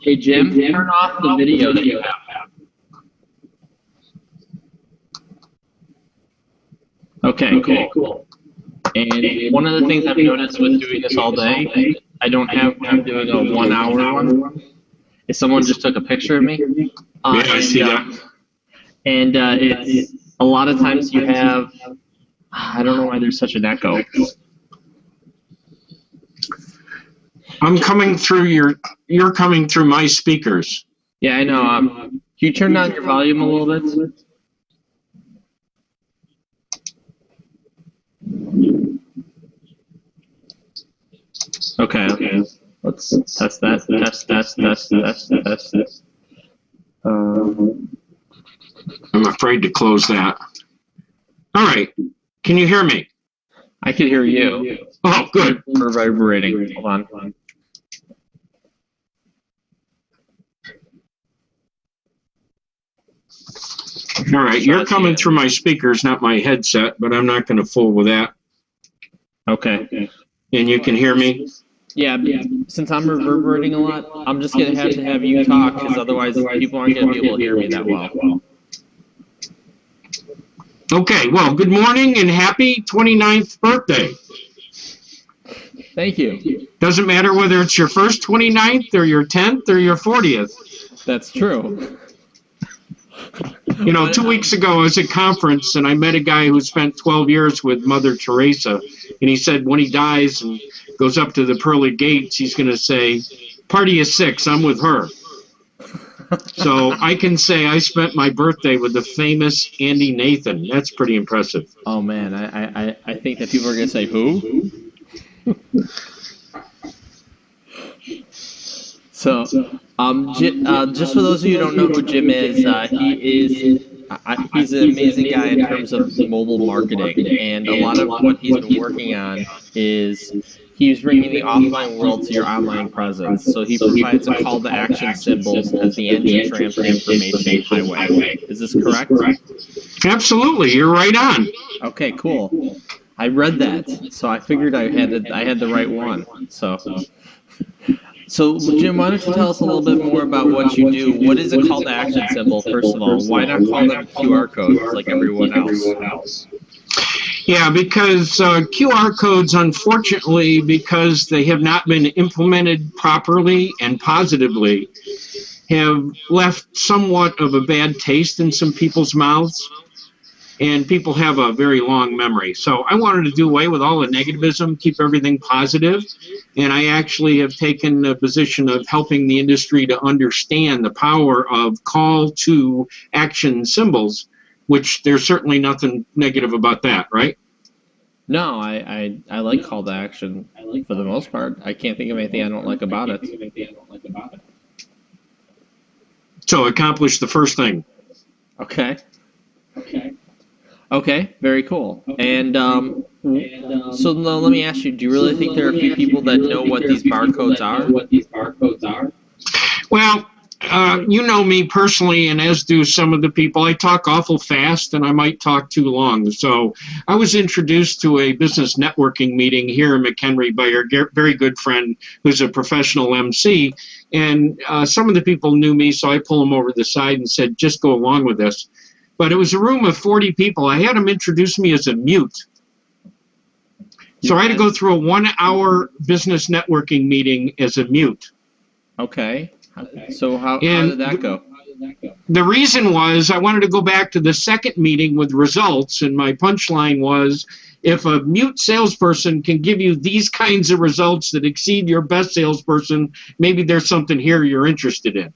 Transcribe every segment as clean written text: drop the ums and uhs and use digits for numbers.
Hey, Jim, turn off the video that you have. Okay, cool. And one of the things I've noticed with doing this all day, I don't have time doing a 1 hour one. If someone just took a picture of me. Yeah, I see that. And it's a lot of times you have, I don't know why there's such an echo. I'm coming through you're coming through my speakers. Yeah, I know. Can you turn down your volume a little bit? Okay. Let's test that. Test. I'm afraid to close that. All right. Can you hear me? I can hear you. Oh, good. We're vibrating. Hold on. All right. You're coming through my speakers, not my headset, but I'm not going to fool with that. Okay. And you can hear me? Yeah, since I'm reverberating a lot, I'm just going to have you talk, because otherwise people aren't going to be able to hear me that well. Okay, well, good morning and happy 29th birthday. Thank you. Doesn't matter whether it's your first 29th or your 10th or your 40th. That's true. You know, 2 weeks ago I was at a conference and I met a guy who spent 12 years with Mother Teresa, and he said when he dies and goes up to the pearly gates, he's going to say, "Party of 6, I'm with her." So I can say I spent my birthday with the famous Andy Nathan. That's pretty impressive. Oh man, I think that people are going to say, who? So, just for those of you who don't know who Jim is, he's an amazing guy in terms of mobile marketing, and a lot of what he's been working on is he's bringing the offline world to your online presence. So he provides a call to action symbols as the engine tram for information highway. Is this correct? Absolutely, you're right on. Okay, cool. I read that, so I figured I had the right one. So, Jim, why don't you tell us a little bit more about what you do? What is a call to action symbol, first of all? Why not call them QR codes like everyone else? Yeah, because QR codes, unfortunately, because they have not been implemented properly and positively, have left somewhat of a bad taste in some people's mouths. And people have a very long memory. So I wanted to do away with all the negativism, keep everything positive. And I actually have taken the position of helping the industry to understand the power of call to action symbols, which there's certainly nothing negative about that, right? No, I like call to action for the most part. I can't think of anything I don't like about it. So accomplish the first thing. Okay, very cool. And so now let me ask you, do you really think there are a few people that know what these barcodes are? Well, you know me personally, and as do some of the people. I talk awful fast, and I might talk too long. So I was introduced to a business networking meeting here in McHenry by our very good friend who's a professional MC. And some of the people knew me, so I pulled them over to the side and said, just go along with this. But it was a room of 40 people. I had them introduce me as a mute. So I had to go through a 1 hour business networking meeting as a mute. Okay. So how did that go? The reason was I wanted to go back to the second meeting with results, and my punchline was, if a mute salesperson can give you these kinds of results that exceed your best salesperson, maybe there's something here you're interested in.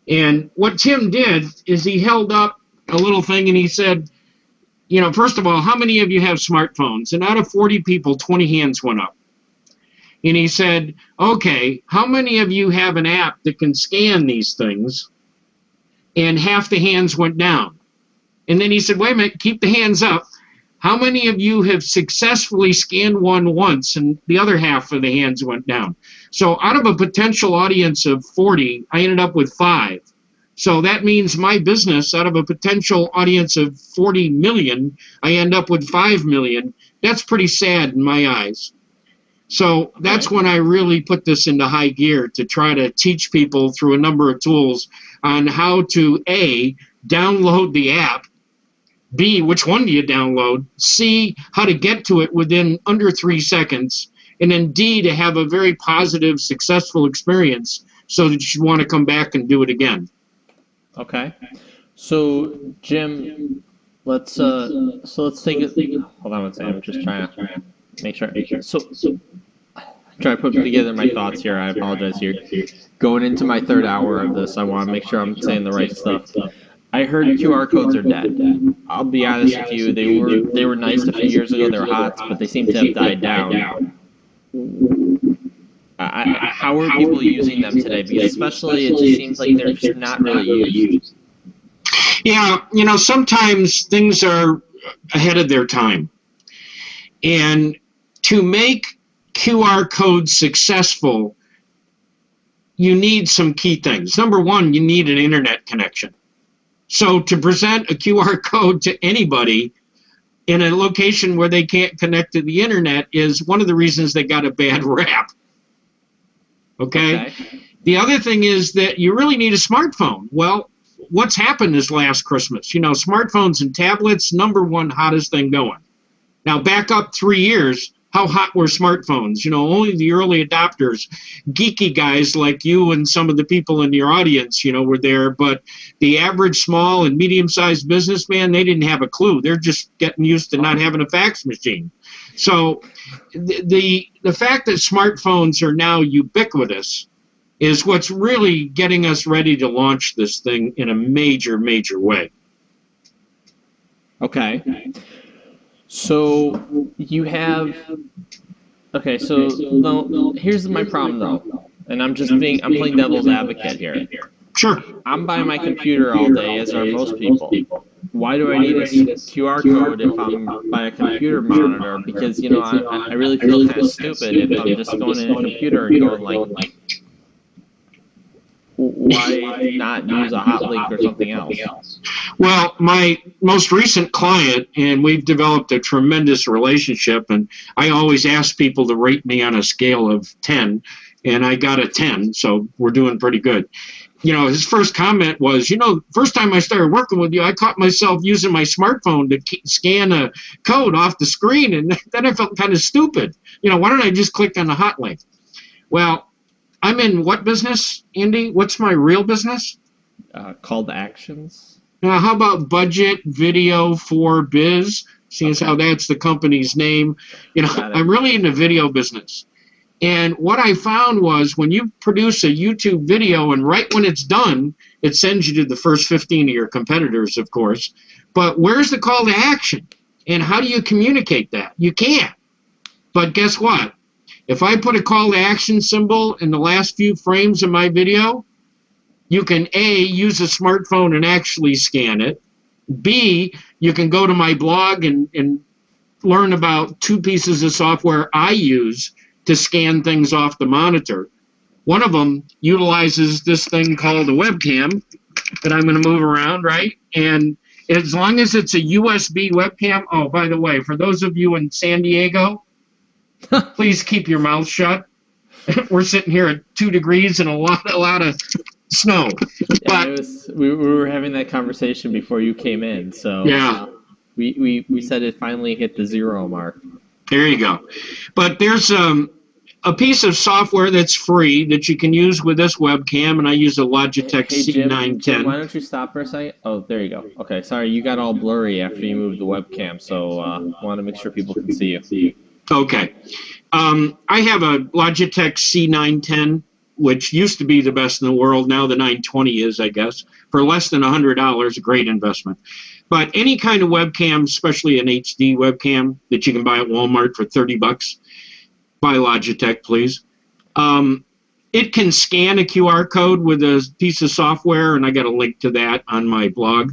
And what Tim did is he held up a little thing and he said, you know, first of all, how many of you have smartphones? And out of 40 people, 20 hands went up. And he said, okay, how many of you have an app that can scan these things? And half the hands went down. And then he said, wait a minute, keep the hands up. How many of you have successfully scanned one once? And the other half of the hands went down. So out of a potential audience of 40, I ended up with 5. So that means my business, out of a potential audience of 40 million, I end up with 5 million. That's pretty sad in my eyes. So that's when I really put this into high gear to try to teach people through a number of tools on how to A, download the app, B, which one do you download, C, how to get to it within under 3 seconds, and then D, to have a very positive, successful experience so that you want to come back and do it again. Okay. So, Jim, let's take it. Hold on one second. I'm just trying to make sure. So, try to put together my thoughts here. I apologize here. Going into my third hour of this, I want to make sure I'm saying the right stuff. I heard QR codes are dead. I'll be honest with you, they were nice a few years ago. They were hot, but they seem to have died down. How are people using them today? Because especially it just seems like they're just not really used. Yeah, sometimes things are ahead of their time. And to make QR codes successful, you need some key things. Number one, you need an internet connection. So to present a QR code to anybody in a location where they can't connect to the internet is one of the reasons they got a bad rap. Okay? The other thing is that you really need a smartphone. Well, what's happened this last Christmas? Smartphones and tablets, number one hottest thing going. Now, back up 3 years, how hot were smartphones? Only the early adopters, geeky guys like you and some of the people in your audience, were there. But the average small and medium-sized businessman, they didn't have a clue. They're just getting used to not having a fax machine. So the fact that smartphones are now ubiquitous is what's really getting us ready to launch this thing in a major, major way. Okay. So you have, okay, so no, here's my problem though, and I'm playing devil's advocate here. Sure. I'm by my computer all day, as are most people. Why do I need a QR code if I'm by a computer monitor? Because, I really feel kind of stupid if I'm just going in a computer and going like, why not use a hot link or something else? Well, my most recent client, and we've developed a tremendous relationship, and I always ask people to rate me on a scale of 10, and I got a 10, so we're doing pretty good. His first comment was, first time I started working with you, I caught myself using my smartphone to scan a code off the screen, and then I felt kind of stupid. Why don't I just click on the hot link? Well, I'm in what business, Andy? What's my real business? Call to actions. Now, how about Budget Video for Biz? Seeing as how that's the company's name. I'm really in the video business. And what I found was when you produce a YouTube video and right when it's done, it sends you to the first 15 of your competitors, of course. But where's the call to action? And how do you communicate that? You can't. But guess what? If I put a call to action symbol in the last few frames of my video, you can A, use a smartphone and actually scan it. B, you can go to my blog and learn about 2 pieces of software I use to scan things off the monitor. One of them utilizes this thing called a webcam that I'm going to move around, right? And as long as it's a USB webcam, oh, by the way, for those of you in San Diego, please keep your mouth shut. We're sitting here at 2 degrees and a lot of snow. Yeah, we were having that conversation before you came in, so yeah, we said it finally hit the 0 mark. There you go. But there's a piece of software that's free that you can use with this webcam, and I use a Logitech C910. Jim, why don't you stop for a second? Oh, there you go. Okay, sorry, you got all blurry after you moved the webcam, so I want to make sure people can see you. Okay. I have a Logitech C910, which used to be the best in the world. Now the 920 is, I guess, for less than $100, a great investment. But any kind of webcam, especially an HD webcam that you can buy at Walmart for $30, buy Logitech, please. It can scan a QR code with a piece of software, and I got a link to that on my blog.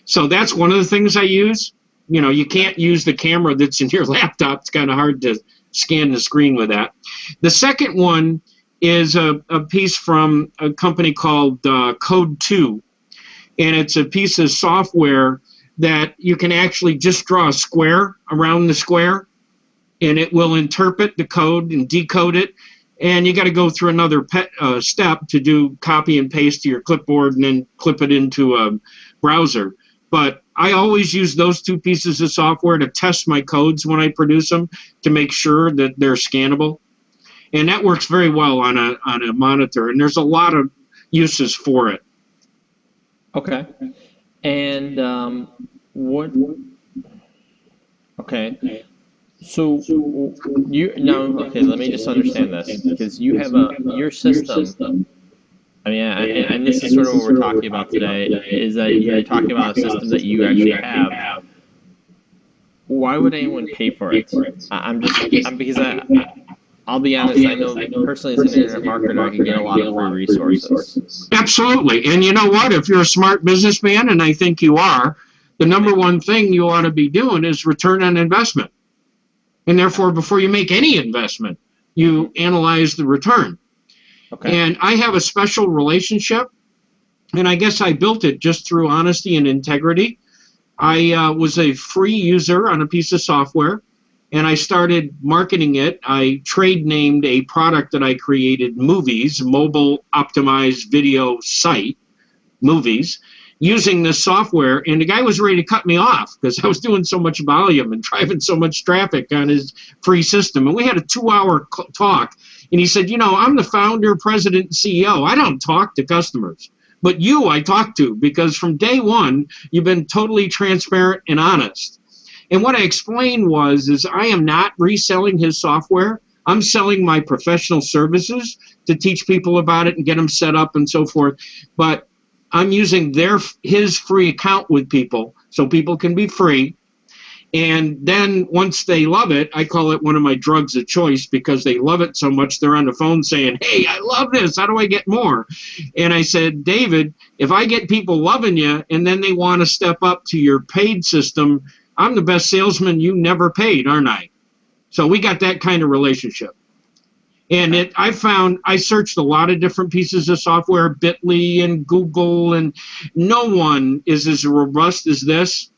So that's one of the things I use. You can't use the camera that's in your laptop. It's kind of hard to scan the screen with that. The second one is a piece from a company called Code 2, and it's a piece of software that you can actually just draw a square around the square, and it will interpret the code and decode it. And you got to go through another step to do copy and paste to your clipboard and then clip it into a browser. But I always use those two pieces of software to test my codes when I produce them to make sure that they're scannable. And that works very well on a monitor. And there's a lot of uses for it. Okay. And what? Okay. So you now, okay, let me just understand this, because you have your system. I mean, and this is sort of what we're talking about today, is that you're talking about a system that you actually have. Why would anyone pay for it? I'll be honest, I know personally as an internet marketer, I can get a lot of free resources. Absolutely. And you know what? If you're a smart businessman, and I think you are, the number one thing you ought to be doing is return on investment. And therefore, before you make any investment, you analyze the return. Okay. And I have a special relationship, and I guess I built it just through honesty and integrity. I was a free user on a piece of software, and I started marketing it. I trade named a product that I created, Movies, mobile optimized video site, Movies, using this software. And the guy was ready to cut me off because I was doing so much volume and driving so much traffic on his free system. And we had a 2-hour talk. And he said, you know, I'm the founder, president, and CEO. I don't talk to customers. But you, I talk to, because from day one, you've been totally transparent and honest. And what I explained is I am not reselling his software. I'm selling my professional services to teach people about it and get them set up and so forth. But I'm using his free account with people so people can be free. And then once they love it, I call it one of my drugs of choice, because they love it so much they're on the phone saying, hey, I love this. How do I get more? And I said, David, if I get people loving you and then they want to step up to your paid system, I'm the best salesman you never paid, aren't I? So we got that kind of relationship. And I searched a lot of different pieces of software, Bitly and Google, and no one is as robust as this.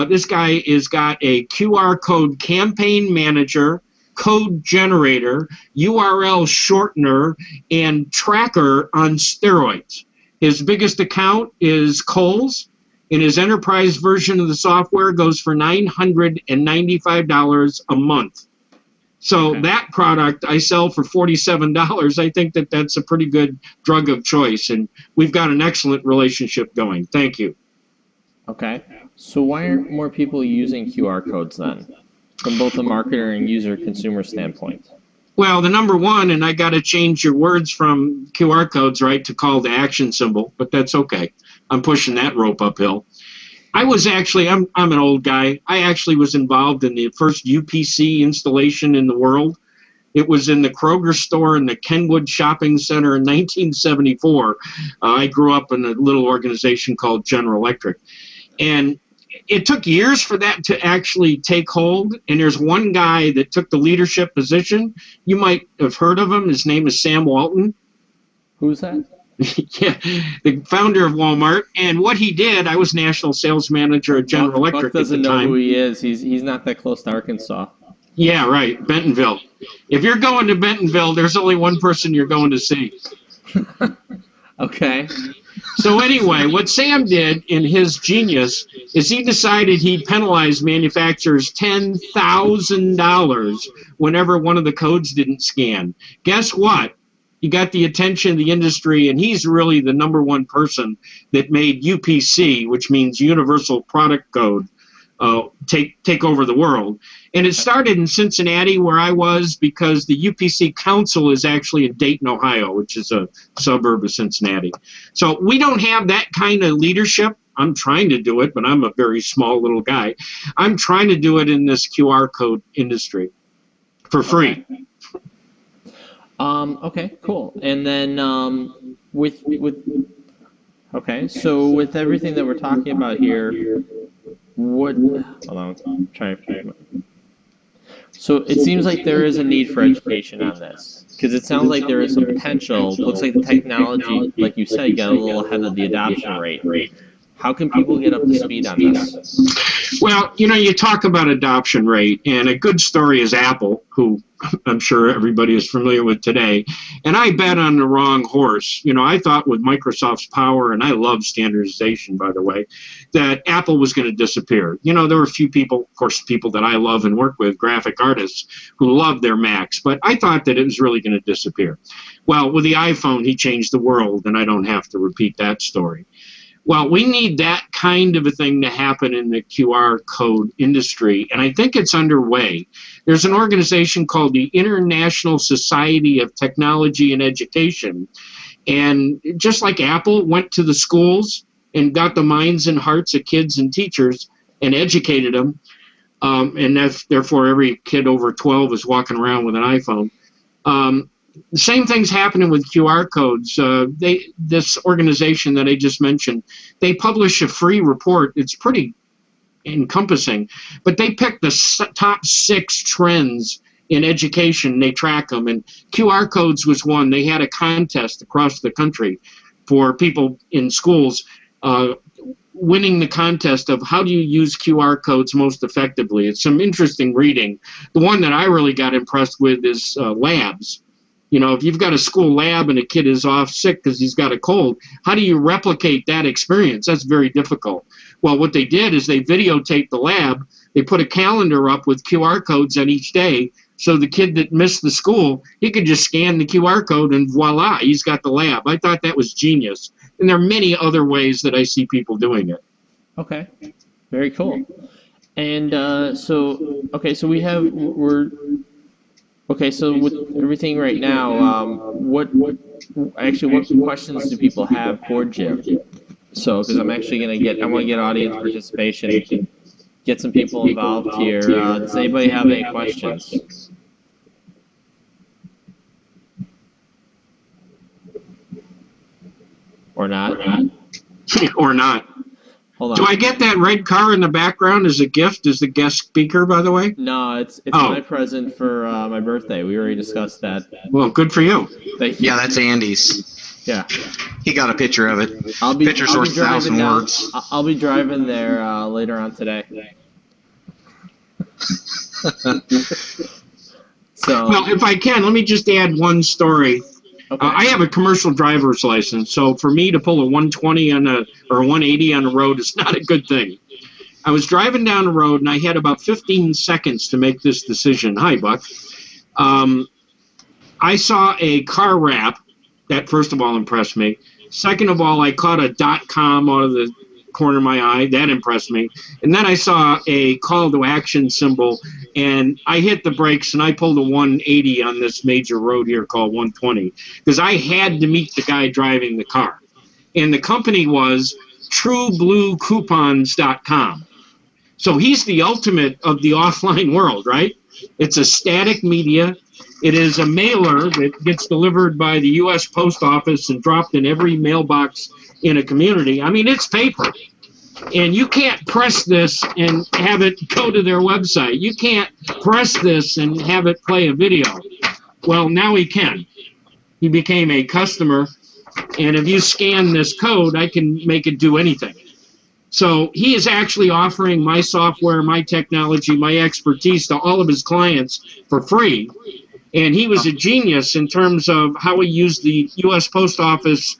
This guy has got a QR code campaign manager, code generator, URL shortener, and tracker on steroids. His biggest account is Kohl's, and his enterprise version of the software goes for $995 a month. So that product I sell for $47. I think that's a pretty good drug of choice, and we've got an excellent relationship going. Thank you. Okay. So why aren't more people using QR codes then, from both a marketer and user consumer standpoint? Well, the number one, and I got to change your words from QR codes, right, to call to action symbol, but that's okay. I'm pushing that rope uphill. I'm an old guy. I actually was involved in the first UPC installation in the world. It was in the Kroger store in the Kenwood Shopping Center in 1974. I grew up in a little organization called General Electric. And it took years for that to actually take hold. And there's one guy that took the leadership position. You might have heard of him. His name is Sam Walton. Who's that? Yeah, the founder of Walmart. And what he did, I was national sales manager at General Electric at the time. Buck doesn't know who he is. He's not that close to Arkansas. Yeah, right, Bentonville. If you're going to Bentonville, there's only one person you're going to see. Okay. So anyway, what Sam did in his genius is he decided he'd penalize manufacturers $10,000 whenever one of the codes didn't scan. Guess what? He got the attention of the industry, and he's really the number one person that made UPC, which means Universal Product Code, take over the world. And it started in Cincinnati, where I was, because the UPC Council is actually in Dayton, Ohio, which is a suburb of Cincinnati. So we don't have that kind of leadership. I'm trying to do it, but I'm a very small little guy. I'm trying to do it in this QR code industry for free. Okay, cool. And then okay, so with everything that we're talking about here, hold on, I'm trying to. So it seems like there is a need for education on this, because it sounds like there is some potential. Looks like the technology, like you said, got a little ahead of the adoption rate. How can people get up to speed on this? Well, you talk about adoption rate, and a good story is Apple, who I'm sure everybody is familiar with today. And I bet on the wrong horse. I thought with Microsoft's power, and I love standardization, by the way, that Apple was going to disappear. There were a few people, of course, people that I love and work with, graphic artists, who love their Macs, but I thought that it was really going to disappear. Well, with the iPhone, he changed the world, and I don't have to repeat that story. Well, we need that kind of a thing to happen in the QR code industry, and I think it's underway. There's an organization called the International Society of Technology and Education, and just like Apple went to the schools and got the minds and hearts of kids and teachers and educated them, and therefore every kid over 12 is walking around with an iPhone. The same thing's happening with QR codes. This organization that I just mentioned, they publish a free report. It's pretty encompassing, but they pick the top 6 trends in education. They track them, and QR codes was one. They had a contest across the country for people in schools winning the contest of how do you use QR codes most effectively. It's some interesting reading. The one that I really got impressed with is labs. If you've got a school lab and a kid is off sick because he's got a cold, how do you replicate that experience? That's very difficult. Well, what they did is they videotaped the lab. They put a calendar up with QR codes on each day. So the kid that missed the school, he could just scan the QR code and voila, he's got the lab. I thought that was genius. And there are many other ways that I see people doing it. Okay, very cool. And so with everything right now, what questions do people have for Jim? So, because I want to get audience participation, get some people involved here. Does anybody have any questions? Or not? Or not. Hold on. Do I get that red car in the background as a gift as the guest speaker, by the way? No, it's my present for my birthday. We already discussed that. Well, good for you. Thank you. Yeah, that's Andy's. Yeah. He got a picture of it. Picture's worth 1,000 words. I'll be driving there later on today. Well, if I can, let me just add one story. Okay. I have a commercial driver's license, so for me to pull a 120 or a 180 on the road is not a good thing. I was driving down the road, and I had about 15 seconds to make this decision. Hi, Buck. I saw a car wrap that, first of all, impressed me. Second of all, I caught a .com out of the corner of my eye. That impressed me. And then I saw a call to action symbol, and I hit the brakes, and I pulled a 180 on this major road here called 120 because I had to meet the guy driving the car. And the company was TrueBlueCoupons.com. So he's the ultimate of the offline world, right? It's a static media. It is a mailer that gets delivered by the U.S. Post Office and dropped in every mailbox in a community. I mean, it's paper. And you can't press this and have it go to their website. You can't press this and have it play a video. Well, now he can. He became a customer. And if you scan this code, I can make it do anything. So he is actually offering my software, my technology, my expertise to all of his clients for free. And he was a genius in terms of how he used the U.S. Post Office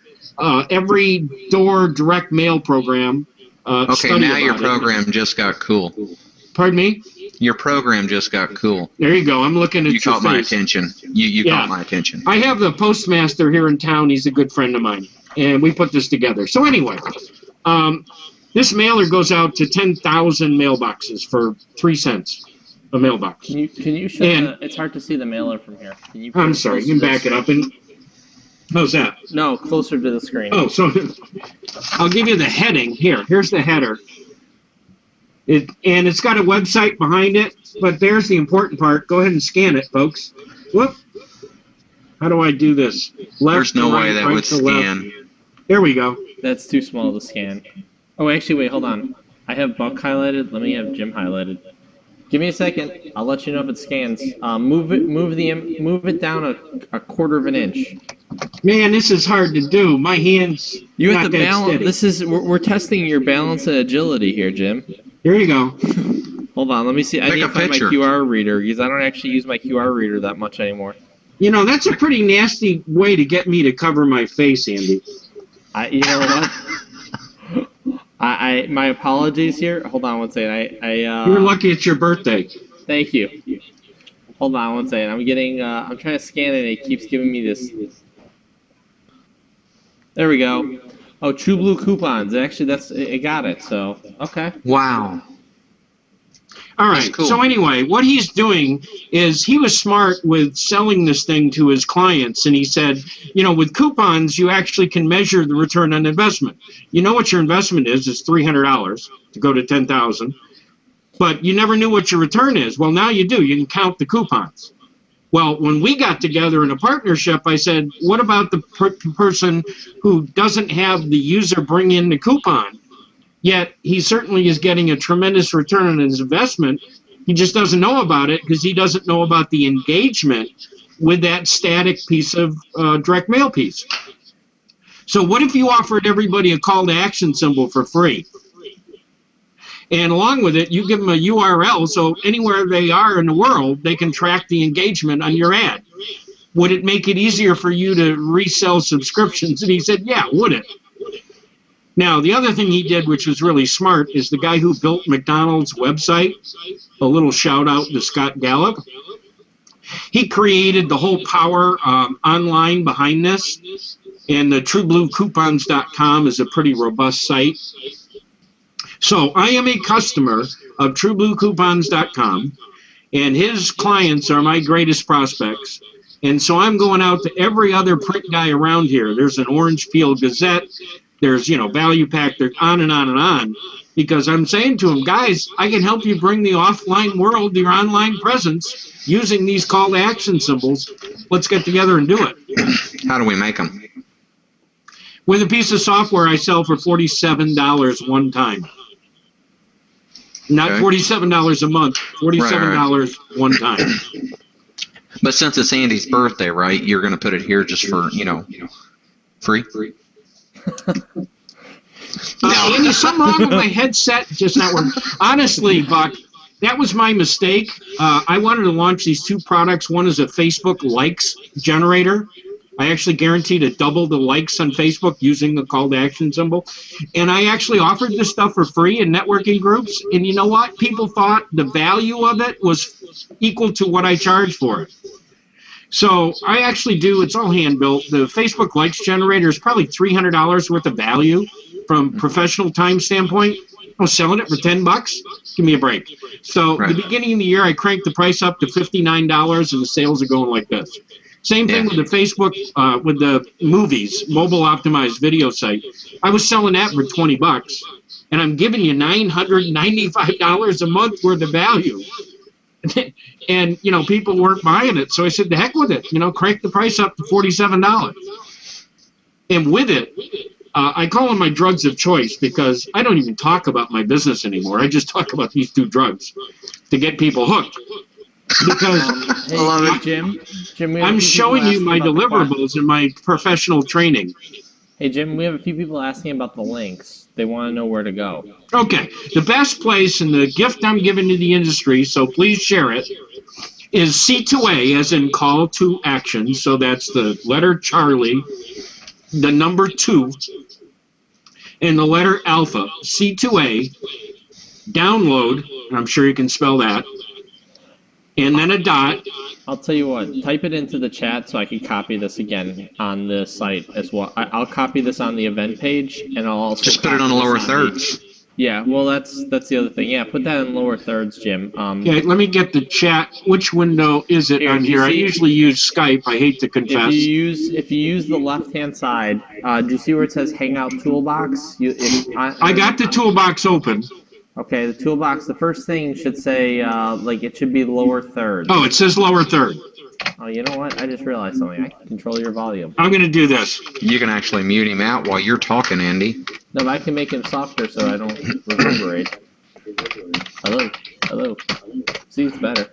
every door direct mail program. Okay, now your program just got cool. Pardon me? Your program just got cool. There you go. I'm looking at you your caught my attention. You caught my attention. I have the postmaster here in town. He's a good friend of mine, and we put this together. So anyway, this mailer goes out to 10,000 mailboxes for 3 cents a mailbox. Can you show? It's hard to see the mailer from here. Can you? I'm sorry. You can back it up and. How's that? No, closer to the screen. Oh, so I'll give you the heading here. Here's the header. And it's got a website behind it, but there's the important part. Go ahead and scan it, folks. Whoop. How do I do this? Left There's no right, way that right would scan. Left. There we go. That's too small to scan. Oh, actually, wait, hold on. I have Buck highlighted. Let me have Jim highlighted. Give me a second. I'll let you know if it scans. Move it down a quarter of an inch. Man, this is hard to do. My hands. You not have to that balance. steady. This is we're testing your balance and agility here, Jim. There you go. Hold on, let me see. I need to find my QR reader because I don't actually use my QR reader that much anymore. You know, that's a pretty nasty way to get me to cover my face, Andy. You know what? My apologies here. Hold on one second. You're lucky it's your birthday. Thank you. Hold on one second. I'm trying to scan it and it keeps giving me this. There we go. Oh, True Blue coupons. Actually, it got it. So, okay. Wow. All right. Cool. So anyway, what he's doing is he was smart with selling this thing to his clients, and he said, you know, with coupons, you actually can measure the return on investment. You know what your investment is? It's $300 to go to $10,000, but you never knew what your return is. Well, now you do. You can count the coupons. Well, when we got together in a partnership, I said, what about the person who doesn't have the user bring in the coupon? Yet he certainly is getting a tremendous return on his investment. He just doesn't know about it because he doesn't know about the engagement with that static piece of direct mail piece. So what if you offered everybody a call to action symbol for free? And along with it, you give them a URL so anywhere they are in the world, they can track the engagement on your ad. Would it make it easier for you to resell subscriptions? And he said, yeah, would it? Now, the other thing he did, which was really smart, is the guy who built McDonald's website, a little shout out to Scott Gallup. He created the whole power online behind this, and the TrueBlueCoupons.com is a pretty robust site. So I am a customer of TrueBlueCoupons.com, and his clients are my greatest prospects. And so I'm going out to every other print guy around here. There's an Orange Peel Gazette. There's, you know, Value Pack. There's on and on and on. Because I'm saying to them, guys, I can help you bring the offline world to your online presence using these call to action symbols. Let's get together and do it. How do we make them? With a piece of software I sell for $47 one time. Not $47 a month, $47 one time. But since it's Andy's birthday, right, you're going to put it here just for, you know, free? Andy, something wrong with my headset? Just not working. Honestly, Buck, that was my mistake. I wanted to launch these two products. One is a Facebook likes generator. I actually guarantee to double the likes on Facebook using the call to action symbol. And I actually offered this stuff for free in networking groups. And you know what? People thought the value of it was equal to what I charged for it. So I actually do, it's all hand built. The Facebook likes generator is probably $300 worth of value from professional time standpoint. I was selling it for $10. Give me a break. So the beginning of the year, I cranked the price up to $59 and the sales are going like this. Same thing with the Facebook, with the movies, mobile optimized video site. I was selling that for $20, and I'm giving you $995 a month worth of value. And, you know, people weren't buying it. So I said, the heck with it. You know, crank the price up to $47. And with it, I call them my drugs of choice because I don't even talk about my business anymore. I just talk about these two drugs to get people hooked. Because hey, Jim, I'm showing you my deliverables and my professional training. Hey, Jim, we have a few people asking about the links. They want to know where to go. Okay. The best place and the gift I'm giving to the industry, so please share it, is C2A, as in call to action. So that's the letter Charlie, the number 2, and the letter alpha, C2A, download, and I'm sure you can spell that, and then a dot. I'll tell you what, type it into the chat so I can copy this again on the site as well. I'll copy this on the event page, and I'll also just put it on the lower thirds. Yeah, well, that's the other thing. Yeah, put that in lower thirds, Jim. Okay, let me get the chat. Which window is it on here? I usually use Skype. I hate to confess. If you use the left-hand side, do you see where it says Hangout Toolbox? I got the toolbox open. Okay, the toolbox, the first thing should say, like, it should be lower third. Oh, it says lower third. Oh, you know what? I just realized something. I can control your volume. I'm going to do this. You can actually mute him out while you're talking, Andy. No, but I can make him softer so I don't reverberate. Hello? Hello? See, it's better.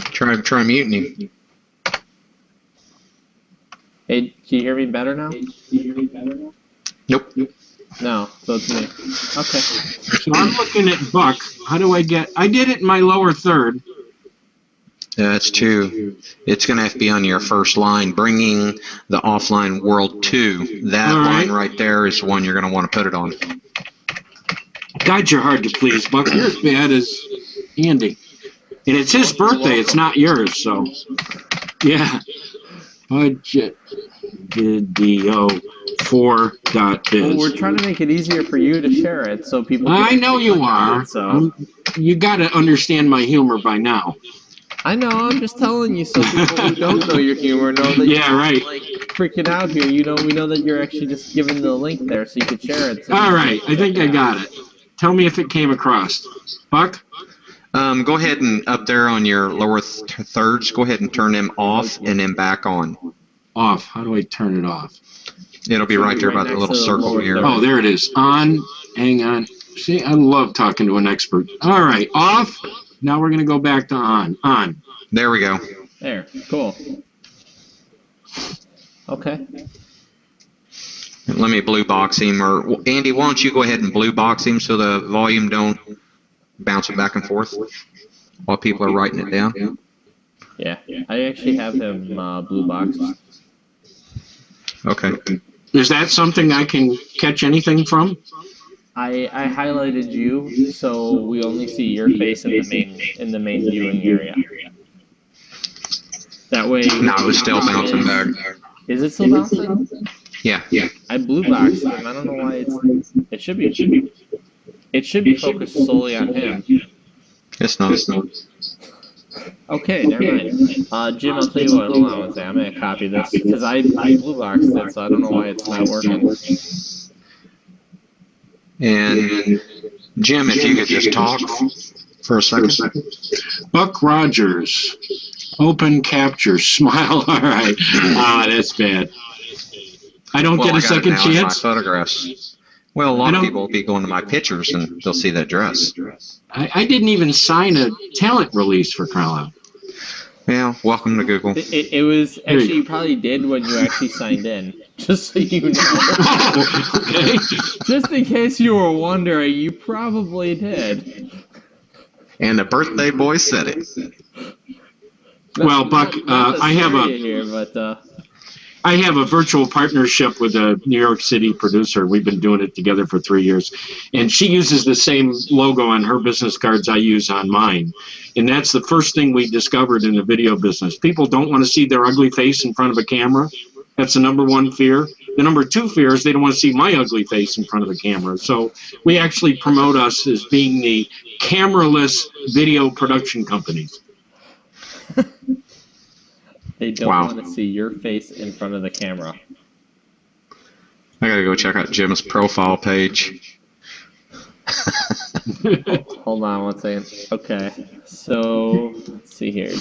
Try muting him. Hey, can you hear me better now? Nope. No, so it's me. Okay. So I'm looking at Buck. How do I get? I did it in my lower third. That's two. It's going to have to be on your first line, bringing the offline world to. That line right there is the one you're going to want to put it on. God, you're hard to please, Buck. You're as bad as Andy. And it's his birthday. It's not yours, so. Yeah. Budget video 4.biz. Well, we're trying to make it easier for you to share it so people can I know you are. So. You got to understand my humor by now. I know, I'm just telling you so people who don't know your humor know that you're not, like, freaking out here. You know, we know that you're actually just giving the link there so you can share it. So all right, I think I got it. Tell me if it came across. Buck? Go ahead and up there on your lower thirds, go ahead and turn them off and then back on. Off. How do I turn it off? It'll be right there by the little circle here. Oh, there it is. On. Hang on. See, I love talking to an expert. All right, off. Now we're going to go back to on. On. There we go. There. Cool. Okay. Let me blue box him, or Andy, why don't you go ahead and blue box him so the volume don't bounce it back and forth while people are writing it down. Yeah, I actually have him blue boxed. Okay. Is that something I can catch anything from? I highlighted you, so we only see your face in the main viewing area. That way. No, it was still bouncing back. Is it still bouncing? Yeah. I blue boxed him. I don't know why it should be focused solely on him. It's not. Okay, never mind. Jim, I'll tell you what. Hold on one second. I'm gonna copy this because I blue boxed it, so I don't know why it's not working. And Jim, if you could just talk for a second. Buck Rogers, open capture, smile. All right. That's bad. I don't get a second chance. My photographs. Well, a lot of people will be going to my pictures and they'll see that dress. I didn't even sign a talent release for crying out. Yeah, welcome to Google. It was actually you probably did when you actually signed in. Just so you know. Okay. Just in case you were wondering, you probably did. And the birthday boy said it. Well, Buck, I have a here, but I have a virtual partnership with a New York City producer. We've been doing it together for 3 years. And she uses the same logo on her business cards I use on mine. And that's the first thing we discovered in the video business. People don't want to see their ugly face in front of a camera. That's the number one fear. The number two fear is they don't want to see my ugly face in front of a camera. So we actually promote us as being the cameraless video production companies. They don't want to see your face in front of the camera. I gotta go check out Jim's profile page. Hold on one second. Okay, so let's see here.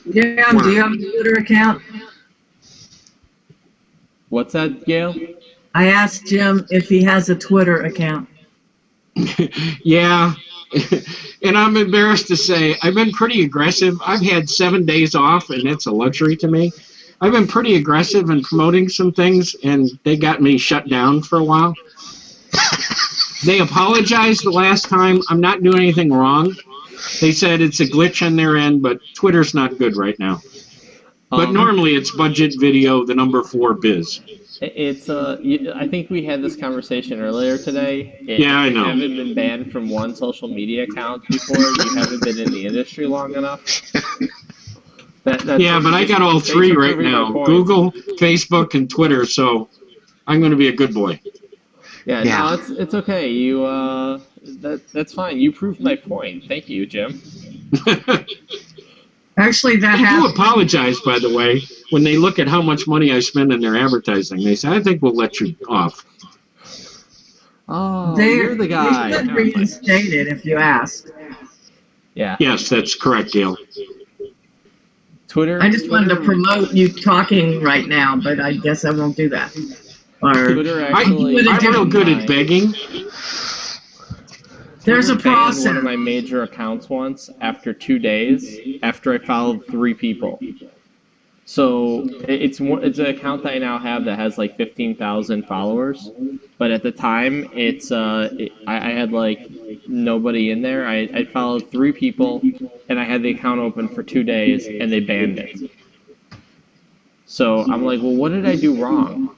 Yeah, do you have a Twitter account? What's that, Gail? I asked Jim if he has a Twitter account. Yeah. And I'm embarrassed to say I've been pretty aggressive. I've had 7 days off, and that's a luxury to me. I've been pretty aggressive in promoting some things, and they got me shut down for a while. They apologized the last time. I'm not doing anything wrong. They said it's a glitch on their end, but Twitter's not good right now. But normally it's budget video, the number 4 biz. It's I think we had this conversation earlier today. Yeah, I know. You haven't been banned from one social media account before. You haven't been in the industry long enough. Yeah, but I got all 3 right now: Google, Facebook, and Twitter. So I'm going to be a good boy. Yeah, no, it's okay. You that's fine. You proved my point. Thank you, Jim. Actually, that I do happened. apologize, by the way, when they look at how much money I spend on their advertising. They say, I think we'll let you off. Oh, you're the guy. They should reinstate it if you ask. Yeah. Yes, that's correct, Gail. Twitter. I just wanted to promote you talking right now, but I guess I won't do that. Or Twitter actually. I'm real good at begging. There's a banned process. one of my major accounts once after 2 days after I followed 3 people. So it's an account that I now have that has like 15,000 followers, but at the time I had like nobody in there. I followed 3 people, and I had the account open for 2 days, and they banned it. So I'm like, well, what did I do wrong?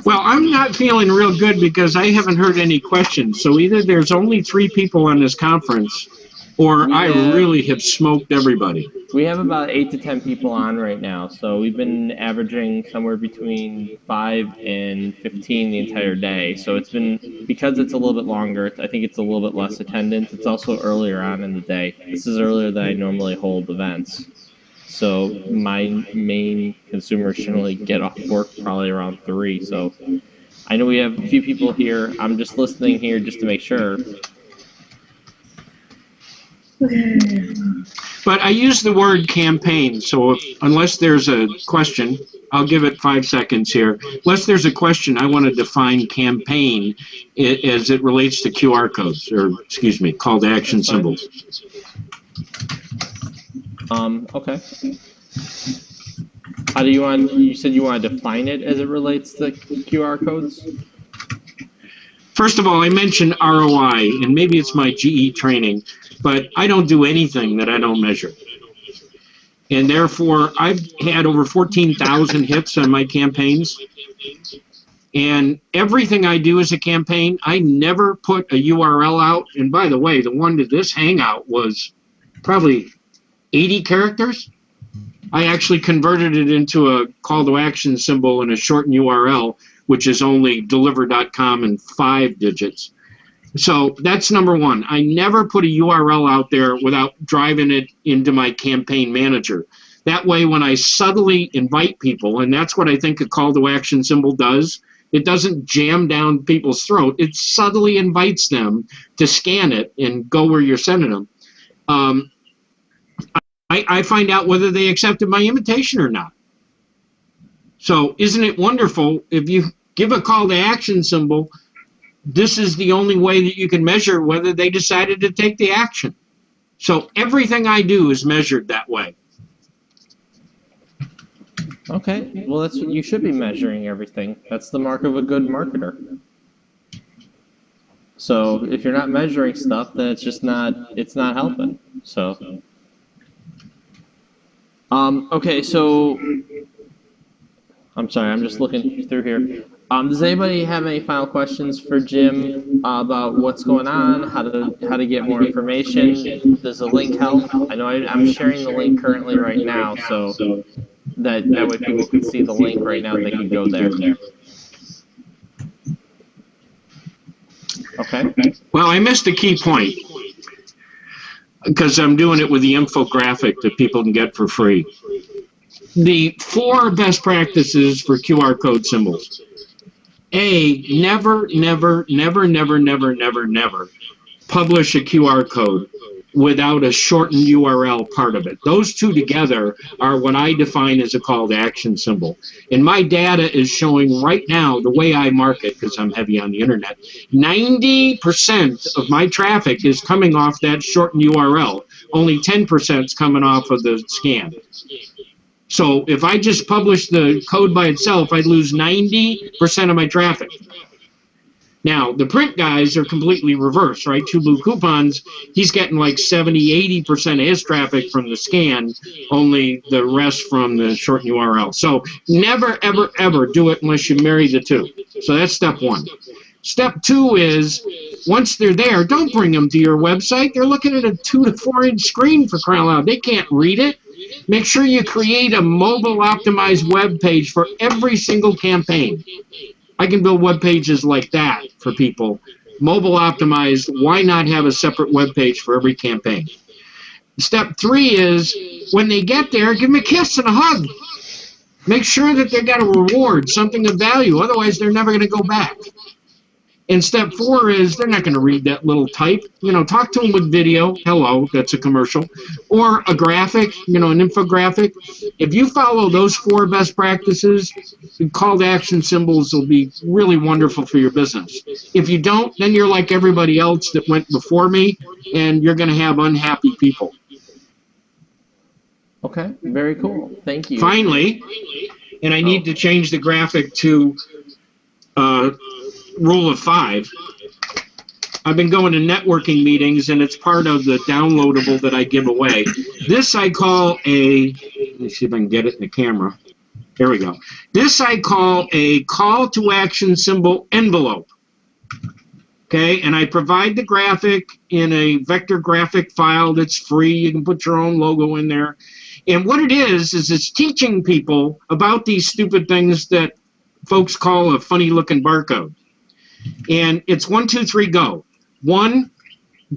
Well, I'm not feeling real good because I haven't heard any questions. So either there's only 3 people on this conference, or I really have smoked everybody. We have about 8 to 10 people on right now, so we've been averaging somewhere between 5 and 15 the entire day. So it's been, because it's a little bit longer, I think it's a little bit less attendance. It's also earlier on in the day. This is earlier than I normally hold events. So my main consumers generally get off work probably around 3. So I know we have a few people here. I'm just listening here just to make sure. But I use the word campaign, so unless there's a question, I'll give it 5 seconds here. Unless there's a question, I want to define campaign as it relates to QR codes, or excuse me, call to action symbols. Okay. How do you want, you said you want to define it as it relates to QR codes? First of all, I mentioned ROI, and maybe it's my GE training, but I don't do anything that I don't measure. And therefore, I've had over 14,000 hits on my campaigns. And everything I do as a campaign, I never put a URL out. And by the way, the one to this hangout was probably 80 characters. I actually converted it into a call to action symbol and a shortened URL, which is only deliver.com and 5 digits. So that's number one. I never put a URL out there without driving it into my campaign manager. That way, when I subtly invite people, and that's what I think a call to action symbol does, it doesn't jam down people's throat. It subtly invites them to scan it and go where you're sending them. I find out whether they accepted my invitation or not. So isn't it wonderful if you give a call to action symbol, this is the only way that you can measure whether they decided to take the action. So everything I do is measured that way. Okay, well, that's what you should be measuring everything. That's the mark of a good marketer. So if you're not measuring stuff, then it's not helping. So, okay, so I'm sorry, I'm just looking through here. Does anybody have any final questions for Jim about what's going on, how to get more information? Does the link help? I know I'm sharing the link currently right now, so that way people can see the link right now. They can go there. Okay. Well, I missed a key point because I'm doing it with the infographic that people can get for free. The 4 best practices for QR code symbols. A, never, never, never, never, never, never, never publish a QR code without a shortened URL part of it. Those 2 together are what I define as a call to action symbol. And my data is showing right now, the way I market, because I'm heavy on the internet, 90% of my traffic is coming off that shortened URL. Only 10% is coming off of the scan. So if I just published the code by itself, I'd lose 90% of my traffic. Now, the print guys are completely reversed, right? Two Blue Coupons, he's getting like 70, 80% of his traffic from the scan, only the rest from the shortened URL. So never, ever, ever do it unless you marry the 2. So that's step 1. Step 2 is, once they're there, don't bring them to your website. They're looking at a 2 to 4 inch screen for crying out loud. They can't read it. Make sure you create a mobile optimized web page for every single campaign. I can build web pages like that for people. Mobile optimized, why not have a separate web page for every campaign? Step 3 is, when they get there, give them a kiss and a hug. Make sure that they got a reward, something of value. Otherwise, they're never going to go back. And step 4 is, they're not going to read that little type. You know, talk to them with video. Hello, that's a commercial. Or a graphic, you know, an infographic. If you follow those 4 best practices, the call to action symbols will be really wonderful for your business. If you don't, then you're like everybody else that went before me, and you're going to have unhappy people. Okay, very cool. Thank you. Finally, and I need to change the graphic to rule of 5. I've been going to networking meetings, and it's part of the downloadable that I give away. This I call a, let me see if I can get it in the camera. There we go. This I call a call to action symbol envelope. Okay, and I provide the graphic in a vector graphic file that's free. You can put your own logo in there. And what it is it's teaching people about these stupid things that folks call a funny looking barcode. And it's 1, 2, 3, go. 1,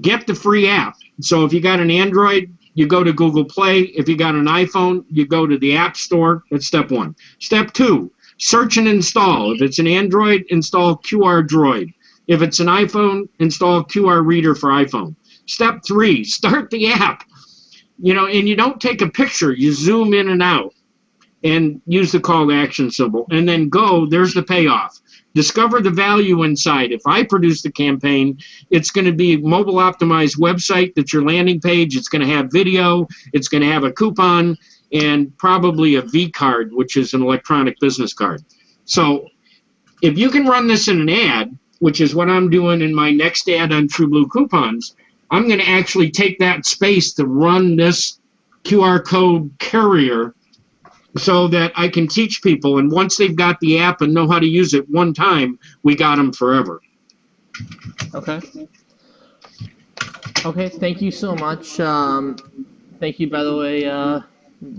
get the free app. So if you got an Android, you go to Google Play. If you got an iPhone, you go to the App Store. That's step 1. Step 2, search and install. If it's an Android, install QR Droid. If it's an iPhone, install QR Reader for iPhone. Step 3, start the app. You know, and you don't take a picture. You zoom in and out and use the call to action symbol. And then go, there's the payoff. Discover the value inside. If I produce the campaign, it's going to be a mobile optimized website that's your landing page. It's going to have video. It's going to have a coupon and probably a V card, which is an electronic business card. So if you can run this in an ad, which is what I'm doing in my next ad on True Blue Coupons, I'm going to actually take that space to run this QR code carrier so that I can teach people. And once they've got the app and know how to use it one time, we got them forever. Okay. Okay, thank you so much. Thank you, by the way,